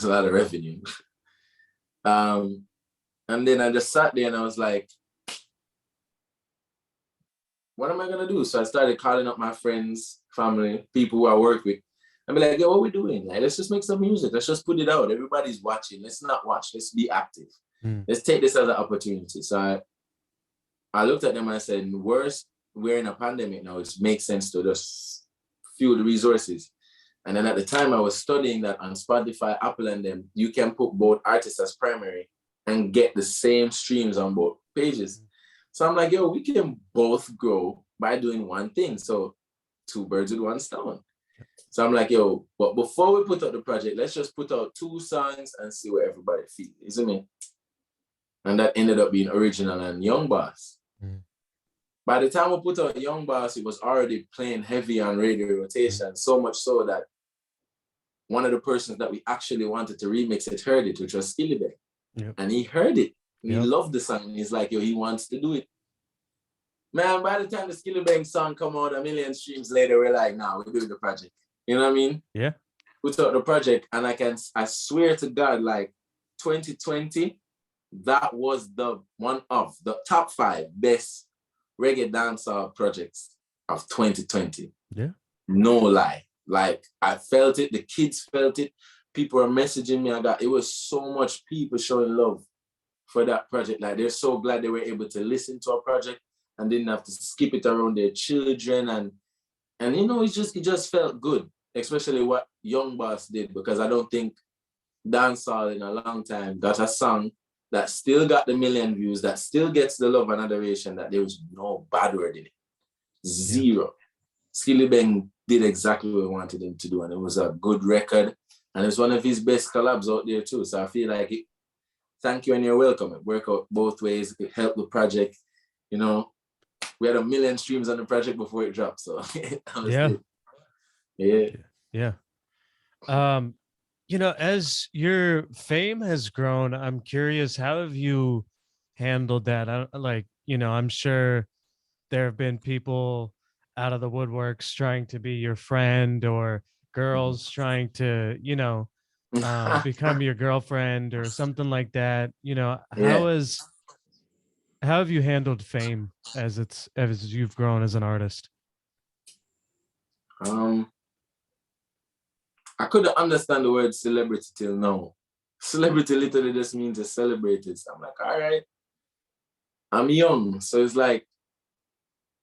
[SPEAKER 2] lot of revenue. And then I just sat there and I was like, what am I gonna do? So I started calling up my friends, family, people who I work with. I'm like, yo, what are we doing? Like, let's just make some music. Let's just put it out. Everybody's watching. Let's not watch. Let's be active. Let's take this as an opportunity. So I looked at them and I said, worst, we're in a pandemic now. It makes sense to just fuel the resources. And then at the time I was studying that on Spotify, Apple and them, you can put both artists as primary and get the same streams on both pages. So I'm like, yo, we can both grow by doing one thing. So 2 birds with 1 stone. So I'm like, yo, but before we put out the project, let's just put out 2 songs and see what everybody feels, isn't it? And that ended up being Original and Young Boss. By the time we put out Young Boss, it was already playing heavy on radio rotation, so much so that one of the persons that we actually wanted to remix it heard it, which was Skillibeng. And he heard it. And he loved the song. And he's like, yo, he wants to do it. Man, by the time the Skillibeng song come out, 1 million streams later, we're like, nah, we're doing the project. You know what I mean?
[SPEAKER 1] Yeah.
[SPEAKER 2] Put out the project, and I swear to God, like 2020, that was the one of the top 5 best reggae dancehall projects of 2020.
[SPEAKER 1] Yeah.
[SPEAKER 2] No lie. Like, I felt it. The kids felt it. People are messaging me. It was so much people showing love for that project. Like, they're so glad they were able to listen to our project and didn't have to skip it around their children. And you know, it just felt good, especially what Young Boss did, because I don't think dancehall in a long time got a song that still got the 1 million views, that still gets the love and adoration, that there was no bad word in it. Zero. Skillibeng did exactly what we wanted him to do, and it was a good record, and it's one of his best collabs out there too. So I feel like it, thank you and you're welcome. It worked out both ways. It helped the project. You know, we had 1 million streams on the project before it dropped, so
[SPEAKER 1] yeah. You know, as your fame has grown, I'm curious, how have you handled that? Like, you know, I'm sure there have been people out of the woodworks trying to be your friend, or girls trying to, you know, become your girlfriend or something like that. You know, how have you handled fame as you've grown as an artist?
[SPEAKER 2] I couldn't understand the word celebrity till now. Celebrity literally just means a celebrated. So I'm like, all right, I'm young. So it's like,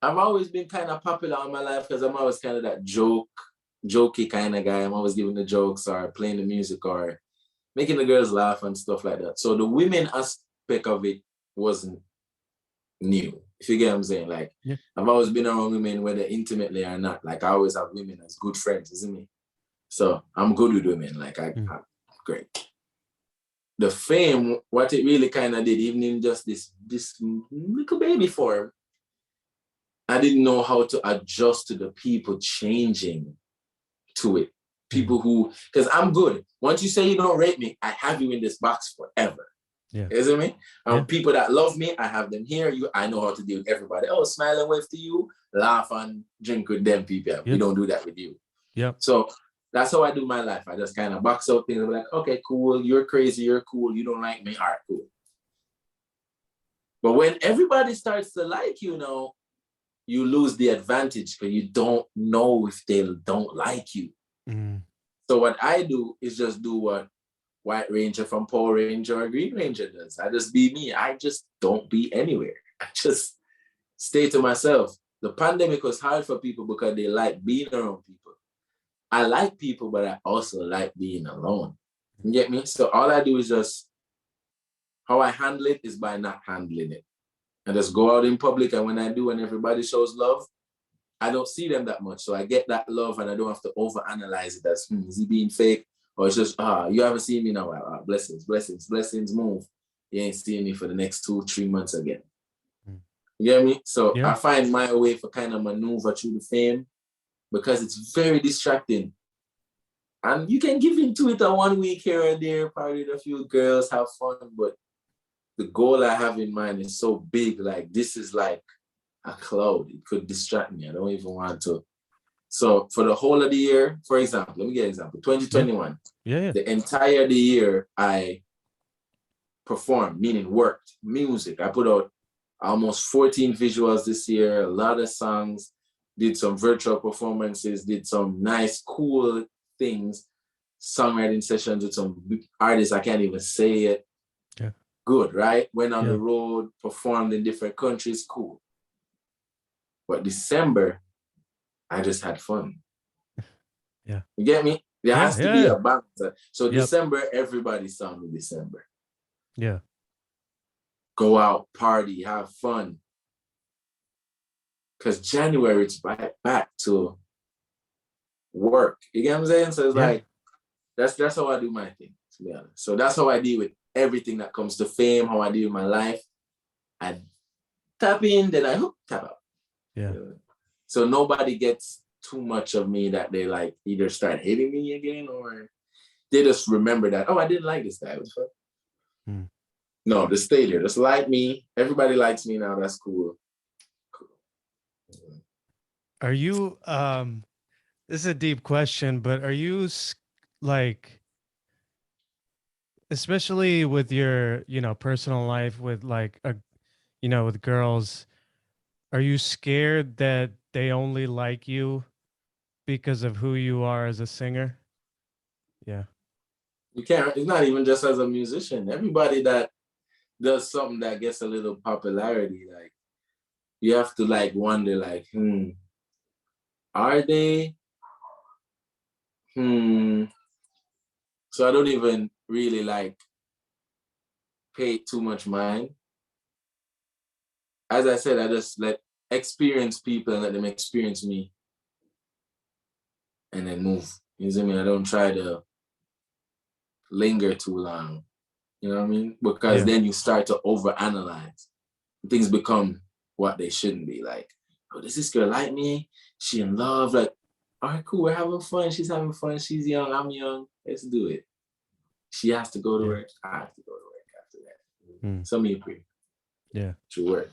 [SPEAKER 2] I've always been kind of popular in my life because I'm always kind of that jokey kind of guy. I'm always giving the jokes or playing the music or making the girls laugh and stuff like that. So the women aspect of it wasn't new, if you get what I'm saying. Like, I've always been around women, whether intimately or not. Like, I always have women as good friends, isn't it? So I'm good with women. Like, I'm great. The fame, what it really kind of did, even in just this little baby form, I didn't know how to adjust to the people changing to it. People who, because I'm good. Once you say you don't rate me, I have you in this box forever. Isn't me? People that love me, I have them here. I know how to deal with everybody. Oh, smile and wave to you, laugh and drink with them people. We don't do that with you. So that's how I do my life. I just kind of box out things. I'm like, okay, cool. You're crazy. You're cool. You don't like me. All right, cool. But when everybody starts to like you now, you lose the advantage because you don't know if they don't like you. So what I do is just do what White Ranger from Power Ranger or Green Ranger does. I just be me. I just don't be anywhere. I just stay to myself. The pandemic was hard for people because they like being around people. I like people, but I also like being alone. You get me? So all I do is just, how I handle it is by not handling it. I just go out in public, and when I do, and everybody shows love, I don't see them that much. So I get that love, and I don't have to overanalyze it as, is he being fake? Or it's just, you haven't seen me now. Blessings, blessings, blessings, move. You ain't seeing me for the next 2-3 months again. You get me? So I find my way for kind of maneuver through the fame, because it's very distracting. And you can give into it a 1 week here and there, party with a few girls, have fun, but the goal I have in mind is so big. Like, this is like a cloud. It could distract me. I don't even want to So for the whole of the year, for example, let me get an example. 2021, the entire the year I performed, meaning worked, music. I put out almost 14 visuals this year, a lot of songs, did some virtual performances, did some nice, cool things, songwriting sessions with some artists. I can't even say it.
[SPEAKER 1] Yeah.
[SPEAKER 2] Good, right? Went on the road, performed in different countries, cool. But December, I just had fun.
[SPEAKER 1] Yeah.
[SPEAKER 2] You get me? There has to be a balance. So December, everybody saw me December.
[SPEAKER 1] Yeah.
[SPEAKER 2] Go out, party, have fun. Because January, it's back to work. You get what I'm saying? So it's like, that's how I do my thing, to be honest. So that's how I deal with everything that comes to fame, how I deal with my life. I tap in, then I tap out.
[SPEAKER 1] Yeah.
[SPEAKER 2] So nobody gets too much of me that they like either start hating me again or they just remember that, oh, I didn't like this guy. It was fun. No, just stay there. Just like me. Everybody likes me now. That's cool.
[SPEAKER 1] Are you, this is a deep question, but are you like, especially with your, personal life with like with girls, are you scared that they only like you because of who you are as a singer? Yeah.
[SPEAKER 2] You can't, it's not even just as a musician. Everybody that does something that gets a little popularity, like you have to like wonder like, are they? So I don't even really like pay too much mind. As I said, I just let experience people and let them experience me and then move. You see what I mean? I don't try to linger too long. You know what I mean? Because then you start to overanalyze. Things become what they shouldn't be. Like, oh, does this girl like me? She in love? Like, all right, cool, we're having fun. She's having fun. She's young, I'm young. Let's do it. She has to go to work. I have to go to work after that. So me agree.
[SPEAKER 1] Yeah.
[SPEAKER 2] To work.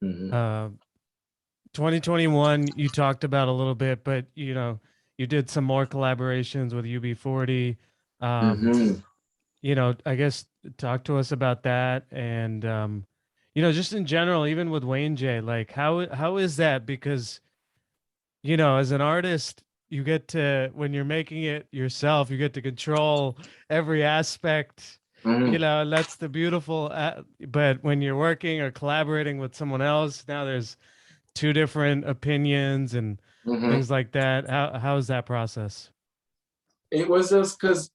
[SPEAKER 1] 2021, you talked about a little bit, but you did some more collaborations with UB40. I guess talk to us about that, and just in general, even with Wayne J, like how is that? Because as an artist, you get to, when you're making it yourself, you get to control every aspect. That's the beautiful. But when you're working or collaborating with someone else, now there's two different opinions and things like that. How is that process?
[SPEAKER 2] It was just because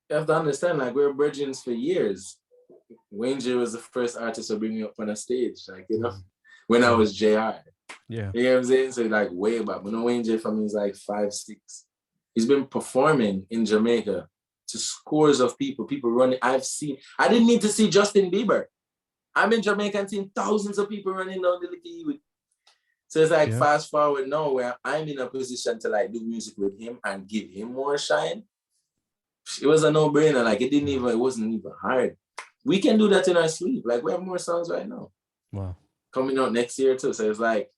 [SPEAKER 2] you have to understand, like, we're bridgings for years. Wayne J was the first artist to bring me up on a stage, like, when I was JR.
[SPEAKER 1] Yeah.
[SPEAKER 2] You know what I'm saying? So like way back. Wayne J for me is like 5, 6. He's been performing in Jamaica to scores of people. People running. I didn't need to see Justin Bieber. I'm in Jamaica and seeing thousands of people running down the Licky. So it's like fast forward now where I'm in a position to like do music with him and give him more shine. It was a no-brainer. Like it wasn't even hard. We can do that in our sleep. Like we have more songs right now.
[SPEAKER 1] Wow. Coming
[SPEAKER 2] out next year too. So it's like,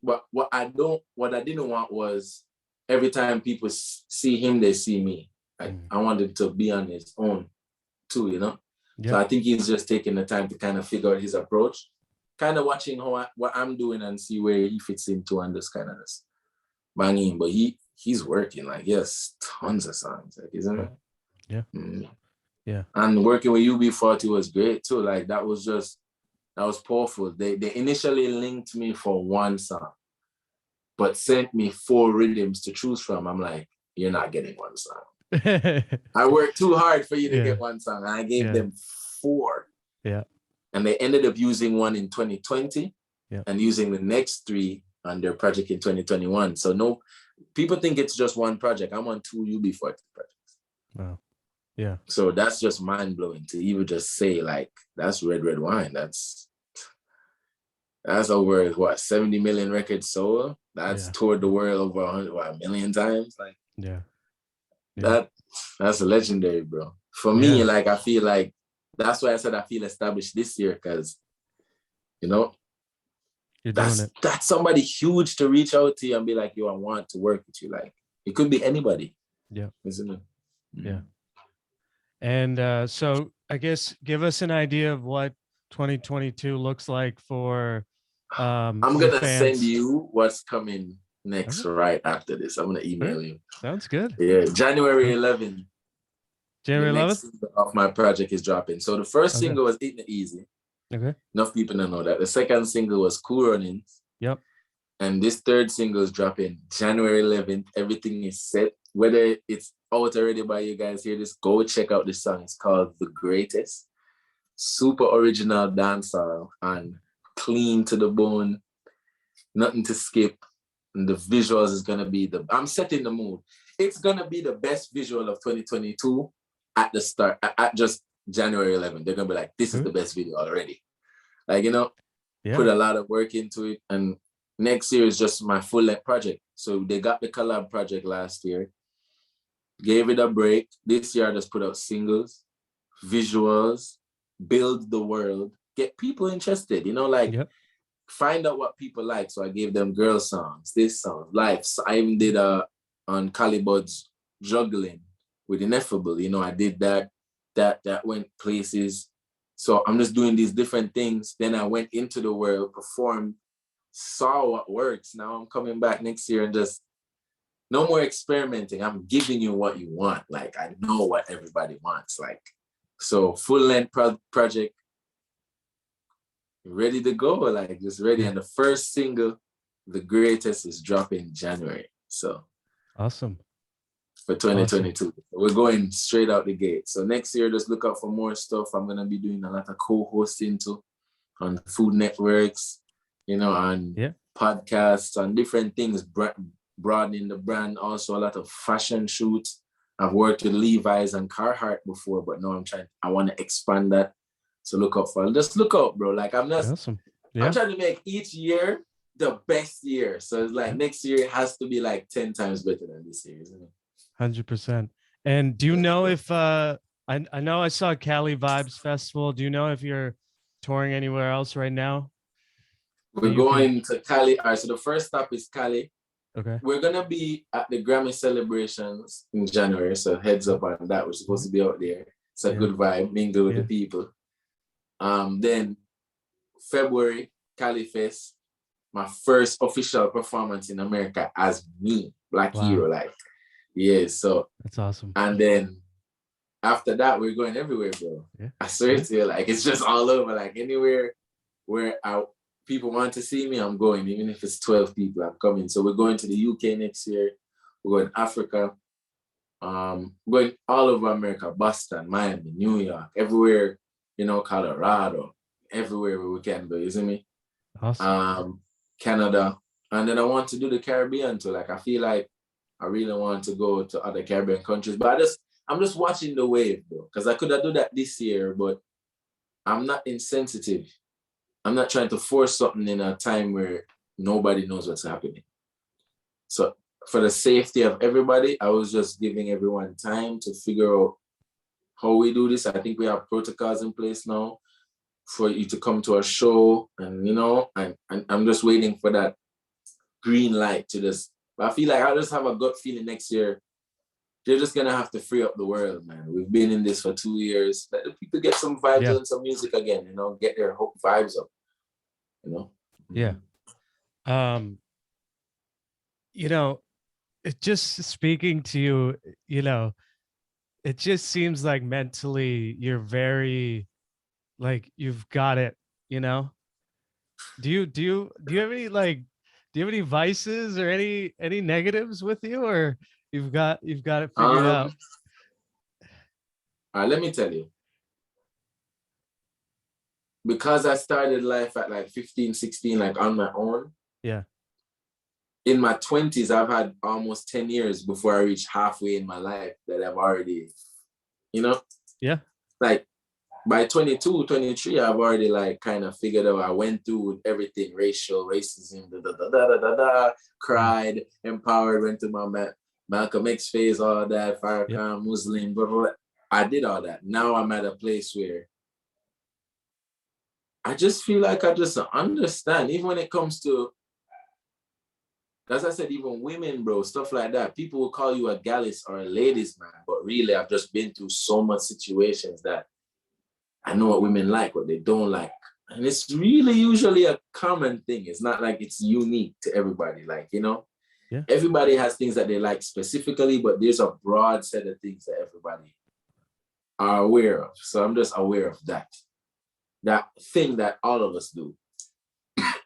[SPEAKER 2] but what I didn't want was every time people see him, they see me. Like I wanted to be on his own too, Yeah. So I think he's just taking the time to kind of figure out his approach, kind of watching what I'm doing and see where he fits into and just kind of just banging. But he's working, like, yes, tons of songs, like, isn't it?
[SPEAKER 1] Yeah. Yeah.
[SPEAKER 2] And working with UB40 was great too. Like that was powerful. They initially linked me for one song, but sent me 4 rhythms to choose from. I'm like, you're not getting one song. I worked too hard for you to get one song. And I gave them 4.
[SPEAKER 1] Yeah.
[SPEAKER 2] And they ended up using one in 2020 and using the next 3 on their project in 2021. So no, people think it's just one project. I'm on 2 UB40 projects.
[SPEAKER 1] Wow. Yeah.
[SPEAKER 2] So that's just mind blowing to even just say like, that's Red Wine. That's over 70 million records sold. That's toured the world over 1 million times. Like, that's legendary, bro. For me, like I feel like that's why I said I feel established this year, because
[SPEAKER 1] You're doing it.
[SPEAKER 2] That's somebody huge to reach out to you and be like, yo, I want to work with you. Like, it could be anybody.
[SPEAKER 1] Yeah.
[SPEAKER 2] Isn't it?
[SPEAKER 1] Yeah. And so I guess give us an idea of what 2022 looks like for
[SPEAKER 2] I'm
[SPEAKER 1] your
[SPEAKER 2] gonna
[SPEAKER 1] fans.
[SPEAKER 2] send you what's coming next right after this. I'm gonna email you.
[SPEAKER 1] Sounds good.
[SPEAKER 2] Yeah, January 11th.
[SPEAKER 1] January 11th?
[SPEAKER 2] The next single of my project is dropping. So the first single was Eating It Easy.
[SPEAKER 1] Okay.
[SPEAKER 2] Enough people don't know that. The second single was Cool Runnings.
[SPEAKER 1] Yep.
[SPEAKER 2] And this third single is dropping January 11th. Everything is set. Whether it's out already by you guys here, just go check out the song. It's called The Greatest. Super original dancehall and clean to the bone. Nothing to skip. And the visuals is going to be I'm setting the mood. It's going to be the best visual of 2022 at the start, at just January 11th. They're going to be like, this is the best video already. Like, put a lot of work into it. And next year is just my full-length project. So they got the collab project last year, gave it a break. This year I just put out singles, visuals, build the world, get people interested, find out what people like. So I gave them girl songs, this song, life. So I even did on Calibud's Juggling with Ineffable. I did that went places. So I'm just doing these different things. Then I went into the world, performed, saw what works. Now I'm coming back next year and just no more experimenting. I'm giving you what you want. Like, I know what everybody wants. Like, so full-length project, ready to go, like just ready. And the first single, The Greatest, is dropping January. So
[SPEAKER 1] awesome.
[SPEAKER 2] For 2022. Awesome. We're going straight out the gate. So next year, just look out for more stuff. I'm gonna be doing a lot of co-hosting too on food networks, on podcasts, on different things, broadening the brand. Also a lot of fashion shoots. I've worked with Levi's and Carhartt before, but now I want to expand that. So look out bro. Like I'm
[SPEAKER 1] awesome. I'm
[SPEAKER 2] trying to make each year the best year. So it's like next year it has to be like 10 times better than this year, isn't it?
[SPEAKER 1] 100%. And do you know if I know I saw Cali Vibes Festival. Do you know if you're touring anywhere else right now?
[SPEAKER 2] We're going to Cali. All right, so the first stop is Cali.
[SPEAKER 1] Okay.
[SPEAKER 2] We're gonna be at the Grammy celebrations in January. So heads up on that. We're supposed to be out there. It's a good vibe, mingle with the people. Then February, Cali Fest, my first official performance in America as me, Blvk H3ro. Like, so
[SPEAKER 1] that's awesome.
[SPEAKER 2] And then after that, we're going everywhere, bro. I swear to you, like it's just all over. Like anywhere where people want to see me, I'm going. Even if it's 12 people, I'm coming. So we're going to the UK next year. We're going to Africa. Going all over America, Boston, Miami, New York, everywhere, Colorado, everywhere we can go, you see me?
[SPEAKER 1] Awesome.
[SPEAKER 2] Canada. And then I want to do the Caribbean too. Like I feel like I really want to go to other Caribbean countries, but I'm just watching the wave, bro. Because I could have done that this year, but I'm not insensitive. I'm not trying to force something in a time where nobody knows what's happening. So for the safety of everybody, I was just giving everyone time to figure out how we do this. I think we have protocols in place now for you to come to a show, and and I'm just waiting for that green light to just. But I feel like I just have a gut feeling next year they're just gonna have to free up the world, man. We've been in this for 2 years. Let the people get some vibes and some music again, get their vibes up,
[SPEAKER 1] Yeah. It just speaking to you, it just seems like mentally you're very like you've got it, Do you have any vices or any negatives with you, or you've got it figured out?
[SPEAKER 2] All right, let me tell you. Because I started life at like 15, 16, like on my own.
[SPEAKER 1] Yeah.
[SPEAKER 2] In my 20s, I've had almost 10 years before I reach halfway in my life that I've already,
[SPEAKER 1] Yeah.
[SPEAKER 2] Like by 22, 23, I've already like kind of figured out. I went through everything, racism, cried, empowered, went to my Malcolm X phase, all that, Farrakhan, Muslim, blah, blah, blah. I did all that. Now I'm at a place where I just feel like I just understand, even when it comes to, as I said, even women, bro, stuff like that. People will call you a gallus or a ladies man, but really, I've just been through so much situations that I know what women like, what they don't like. And it's really usually a common thing. It's not like it's unique to everybody. Like, you know,
[SPEAKER 1] Yeah.
[SPEAKER 2] everybody has things that they like specifically, but there's a broad set of things that everybody are aware of. So I'm just aware of that. That thing that all of us do.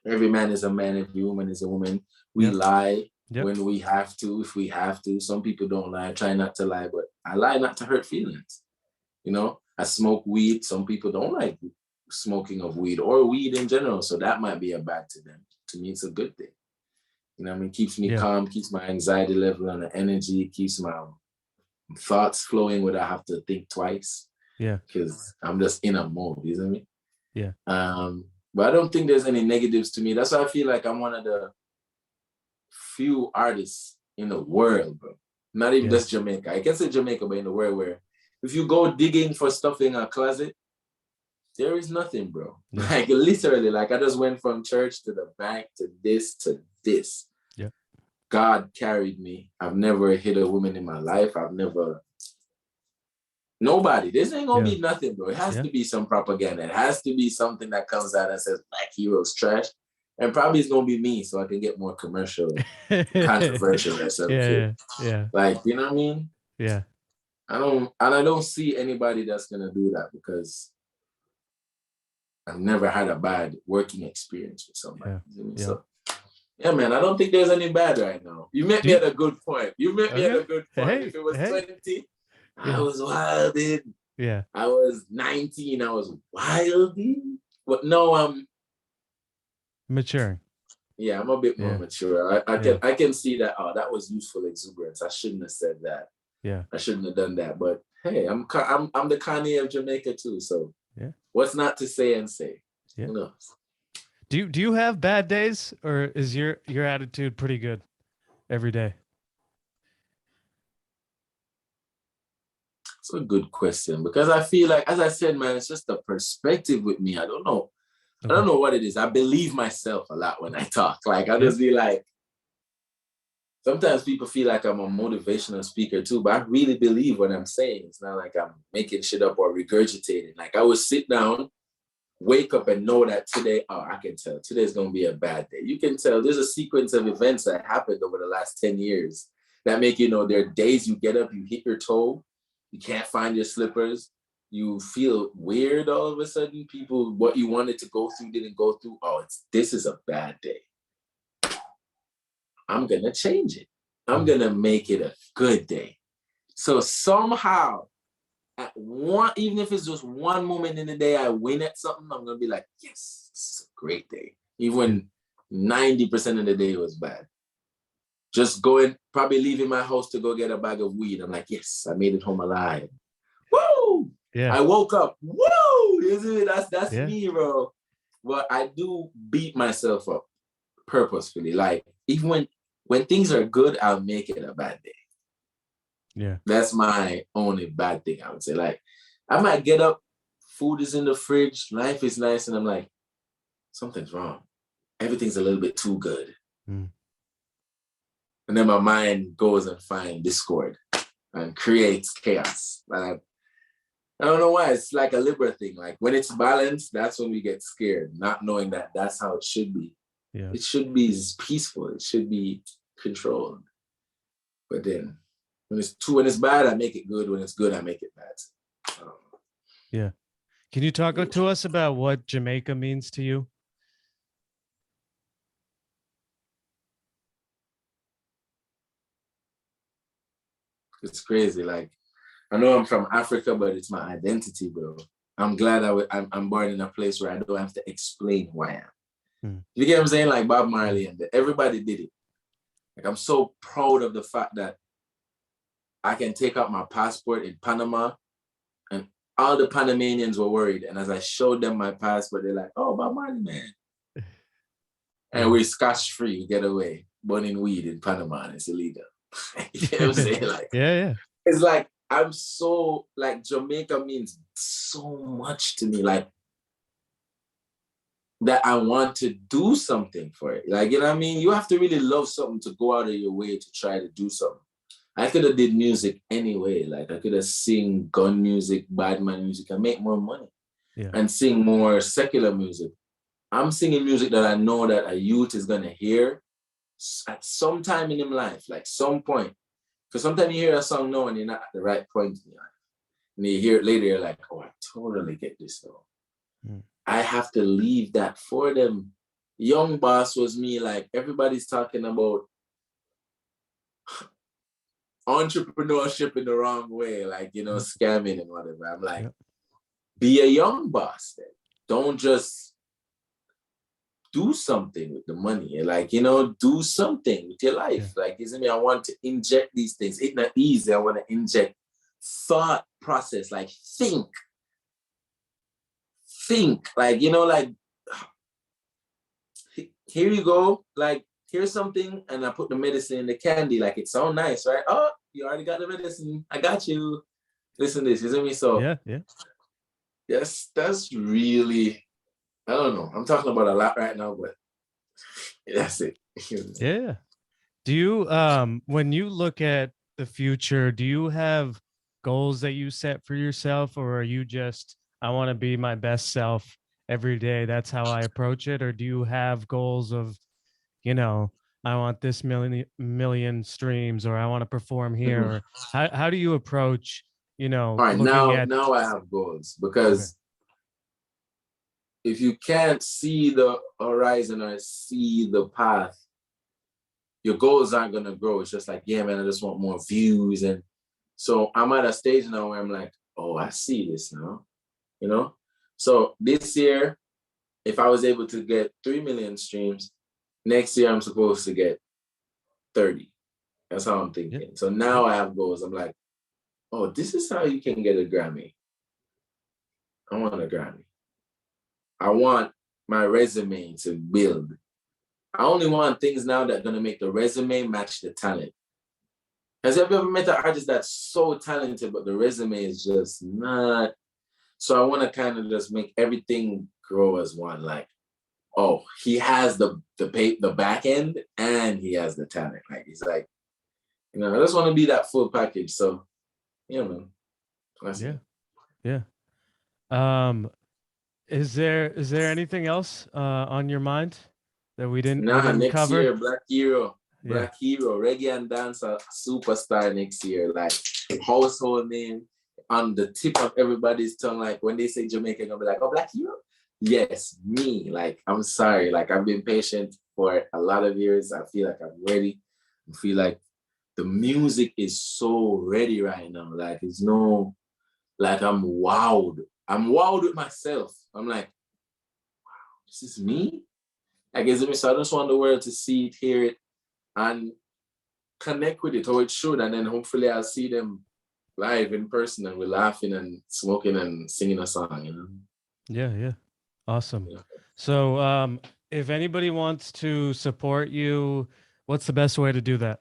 [SPEAKER 2] Every man is a man, every woman is a woman. We lie when we have to, if we have to. Some people don't lie. I try not to lie, but I lie not to hurt feelings. You know, I smoke weed. Some people don't like smoking of weed or weed in general. So that might be a bad to them. To me, it's a good thing. You know what I mean? Keeps me calm, keeps my anxiety level and the energy, keeps my thoughts flowing without I have to think twice.
[SPEAKER 1] Yeah.
[SPEAKER 2] Because I'm just in a mode, you know what I mean?
[SPEAKER 1] Yeah.
[SPEAKER 2] But I don't think there's any negatives to me. That's why I feel like I'm one of the few artists in the world, bro. Not even just Jamaica. I can say Jamaica, but in the world where if you go digging for stuff in a closet, there is nothing, bro.
[SPEAKER 1] Yeah.
[SPEAKER 2] Like literally, like I just went from church to the bank to this to this.
[SPEAKER 1] Yeah.
[SPEAKER 2] God carried me. I've never hit a woman in my life. I've never, nobody. This ain't gonna be nothing, bro. It has to be some propaganda. It has to be something that comes out and says Black heroes trash. And probably it's gonna be me, so I can get more commercial, controversial or something.
[SPEAKER 1] Yeah.
[SPEAKER 2] Like, you know what I mean?
[SPEAKER 1] Yeah.
[SPEAKER 2] I don't see anybody that's gonna do that because I've never had a bad working experience with somebody. So yeah, man, I don't think there's any bad right now. You met me at a good point. You met me at a good point. If it was 20, I was wilding.
[SPEAKER 1] Yeah.
[SPEAKER 2] I was 19, I was wilding. But no, I'm
[SPEAKER 1] maturing.
[SPEAKER 2] Yeah, I'm a bit more mature. I can see that. Oh, that was youthful exuberance. I shouldn't have said that.
[SPEAKER 1] Yeah.
[SPEAKER 2] I shouldn't have done that. But hey, I'm the Kanye of Jamaica too. So what's not to say and say? Who knows?
[SPEAKER 1] Do you have bad days, or is your attitude pretty good every day?
[SPEAKER 2] It's a good question because I feel like, as I said, man, it's just a perspective with me. I don't know. I don't know what it is. I believe myself a lot when I talk. Like I just be like, sometimes people feel like I'm a motivational speaker too, but I really believe what I'm saying. It's not like I'm making shit up or regurgitating. Like I would sit down, wake up and know that today, I can tell today's going to be a bad day. You can tell there's a sequence of events that happened over the last 10 years that make you know there are days you get up, you hit your toe, you can't find your slippers, you feel weird all of a sudden. People, what you wanted to go through didn't go through. This is a bad day. I'm going to change it. I'm going to make it a good day. So somehow, at one, even if it's just one moment in the day I win at something, I'm going to be like, yes, this is a great day. Even when 90% of the day was bad. Just going, probably leaving my house to go get a bag of weed. I'm like, yes, I made it home alive. Woo!
[SPEAKER 1] Yeah.
[SPEAKER 2] I woke up. Woo! You see, that's me, bro. But I do beat myself up purposefully. Like, even when things are good, I'll make it a bad day.
[SPEAKER 1] Yeah.
[SPEAKER 2] That's my only bad thing, I would say. Like, I might get up, food is in the fridge, life is nice, and I'm like, something's wrong. Everything's a little bit too good.
[SPEAKER 1] Mm.
[SPEAKER 2] And then my mind goes and finds discord and creates chaos. And I don't know why. It's like a Libra thing. Like when it's balanced, that's when we get scared, not knowing that that's how it should be.
[SPEAKER 1] Yeah.
[SPEAKER 2] It should be peaceful. It should be controlled. But then when it's bad, I make it good. When it's good, I make it bad.
[SPEAKER 1] Yeah. Can you talk to us about what Jamaica means to you?
[SPEAKER 2] It's crazy. Like, I know I'm from Africa, but it's my identity, bro. I'm glad I'm born in a place where I don't have to explain who I am.
[SPEAKER 1] Hmm.
[SPEAKER 2] You get what I'm saying? Like Bob Marley and everybody did it. Like, I'm so proud of the fact that I can take out my passport in Panama and all the Panamanians were worried. And as I showed them my passport, they're like, oh, Bob Marley, man. And we're scotch-free, we get away, burning weed in Panama, and it's illegal. You know what I'm saying? Like,
[SPEAKER 1] yeah.
[SPEAKER 2] It's like, I'm so, like, Jamaica means so much to me. Like, that I want to do something for it. Like, you know what I mean? You have to really love something to go out of your way to try to do something. I could have did music anyway. Like I could have sing gun music, bad man music, and make more money.
[SPEAKER 1] Yeah.
[SPEAKER 2] And sing more secular music. I'm singing music that I know that a youth is gonna hear at some time in his life, like some point. Because sometimes you hear a song now and you're not at the right point in your life. And you hear it later, you're like, oh, I totally get this now. I have to leave that for them. Young Boss was me, like everybody's talking about entrepreneurship in the wrong way, like, you know, scamming and whatever. I'm like, be a young boss then. Don't just do something with the money. Like, you know, do something with your life. Like, isn't me? I want to inject these things. It's not easy. I want to inject thought process, like think, like, you know, like, here you go, like, here's something, and I put the medicine in the candy, like, it sounds nice, right? Oh, you already got the medicine, I got you. Listen to this, isn't me? So, yes, that's really, I don't know. I'm talking about a lot right now, but that's it.
[SPEAKER 1] Yeah. Do you, when you look at the future, do you have goals that you set for yourself, or are you just, I want to be my best self every day, that's how I approach it? Or do you have goals of, you know, I want this million streams, or I want to perform here? Or how do you approach, you know,
[SPEAKER 2] all right,
[SPEAKER 1] looking at?
[SPEAKER 2] now I have goals, because if you can't see the horizon or see the path, your goals aren't gonna grow. It's just like, yeah, man, I just want more views. And so I'm at a stage now where I'm like, oh, I see this now, you know? So this year, if I was able to get 3 million streams, next year I'm supposed to get 30. That's how I'm thinking. So now I have goals. I'm like, oh, this is how you can get a Grammy. I want a Grammy. I want my resume to build. I only want things now that are gonna make the resume match the talent. Has you ever met an artist that's so talented, but the resume is just not? So I want to kind of just make everything grow as one. Like, oh, he has the back end and he has the talent. Like, he's like, you know, I just want to be that full package. So, you know, that's it.
[SPEAKER 1] Yeah. Is there anything else on your mind that we didn't
[SPEAKER 2] Next
[SPEAKER 1] cover?
[SPEAKER 2] year, Blvk H3ro, reggae and dancer superstar next year, like household name on the tip of everybody's tongue. Like when they say Jamaican, I'll be like, oh, Blvk H3ro? Yes, me. Like, I'm sorry. Like, I've been patient for a lot of years. I feel like I'm ready. I feel like the music is so ready right now. Like, it's no, like, I'm wowed. I'm wowed with myself. I'm like, wow, this is me? I guess so I just want the world to see it, hear it, and connect with it how it should. And then hopefully I'll see them live in person and we're laughing and smoking and singing a song, you know?
[SPEAKER 1] Yeah. Awesome. So if anybody wants to support you, what's the best way to do that?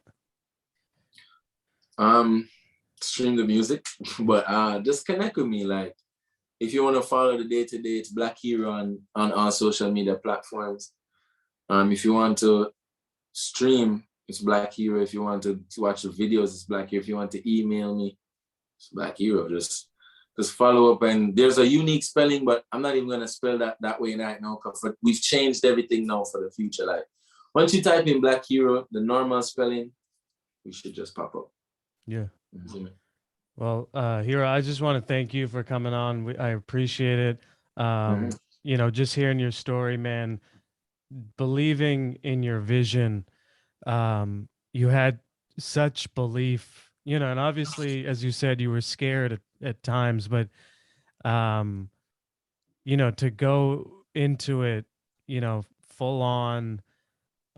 [SPEAKER 2] Stream the music, but just connect with me. Like, if you want to follow the day-to-day, it's Blvk H3ro on all social media platforms. If you want to stream, it's Blvk H3ro. If you want to watch the videos, it's Blvk H3ro. If you want to email me, it's Blvk H3ro. Just follow up. And there's a unique spelling, but I'm not even gonna spell that way right now, because we've changed everything now for the future. Like, once you type in Blvk H3ro, the normal spelling, we should just pop up.
[SPEAKER 1] Yeah. Well, H3ro, I just want to thank you for coming on. I appreciate it. You know, just hearing your story, man, believing in your vision. You had such belief, you know, and obviously, as you said, you were scared at times, but, you know, to go into it, you know, full on,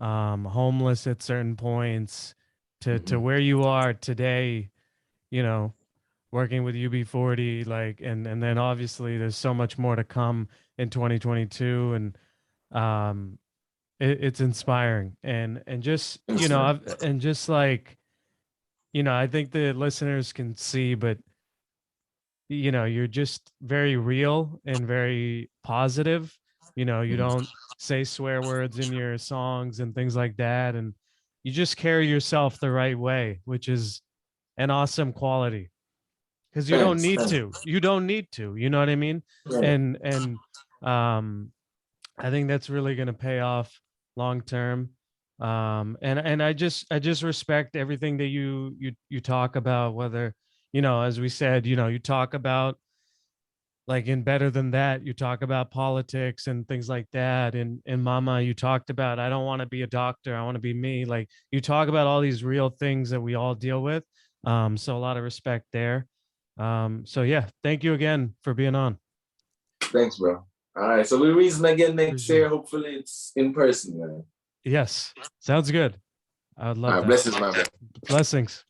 [SPEAKER 1] homeless at certain points, to where you are today, you know, working with UB40, like, and then obviously there's so much more to come in 2022, and it's inspiring, and just, you know, and just like, you know, I think the listeners can see, but, you know, you're just very real and very positive, You know, you don't say swear words in your songs and things like that, and you just carry yourself the right way, which is an awesome quality, because you don't
[SPEAKER 2] Thanks.
[SPEAKER 1] need
[SPEAKER 2] Thanks.
[SPEAKER 1] to. You don't need to. You know what I mean?
[SPEAKER 2] Yeah.
[SPEAKER 1] And I think that's really going to pay off long term. And I just respect everything that you talk about, whether, you know, as we said, you know, you talk about, like, in Better Than That, you talk about politics and things like that. In Mama, you talked about, I don't want to be a doctor, I want to be me. Like, you talk about all these real things that we all deal with. So a lot of respect there. So yeah, thank you again for being on.
[SPEAKER 2] Thanks, bro. All right, so we'll reason again
[SPEAKER 1] For
[SPEAKER 2] next
[SPEAKER 1] sure.
[SPEAKER 2] year. Hopefully it's in person, man.
[SPEAKER 1] Yes, sounds good. I would love that.
[SPEAKER 2] Blessings, my bro.
[SPEAKER 1] Blessings.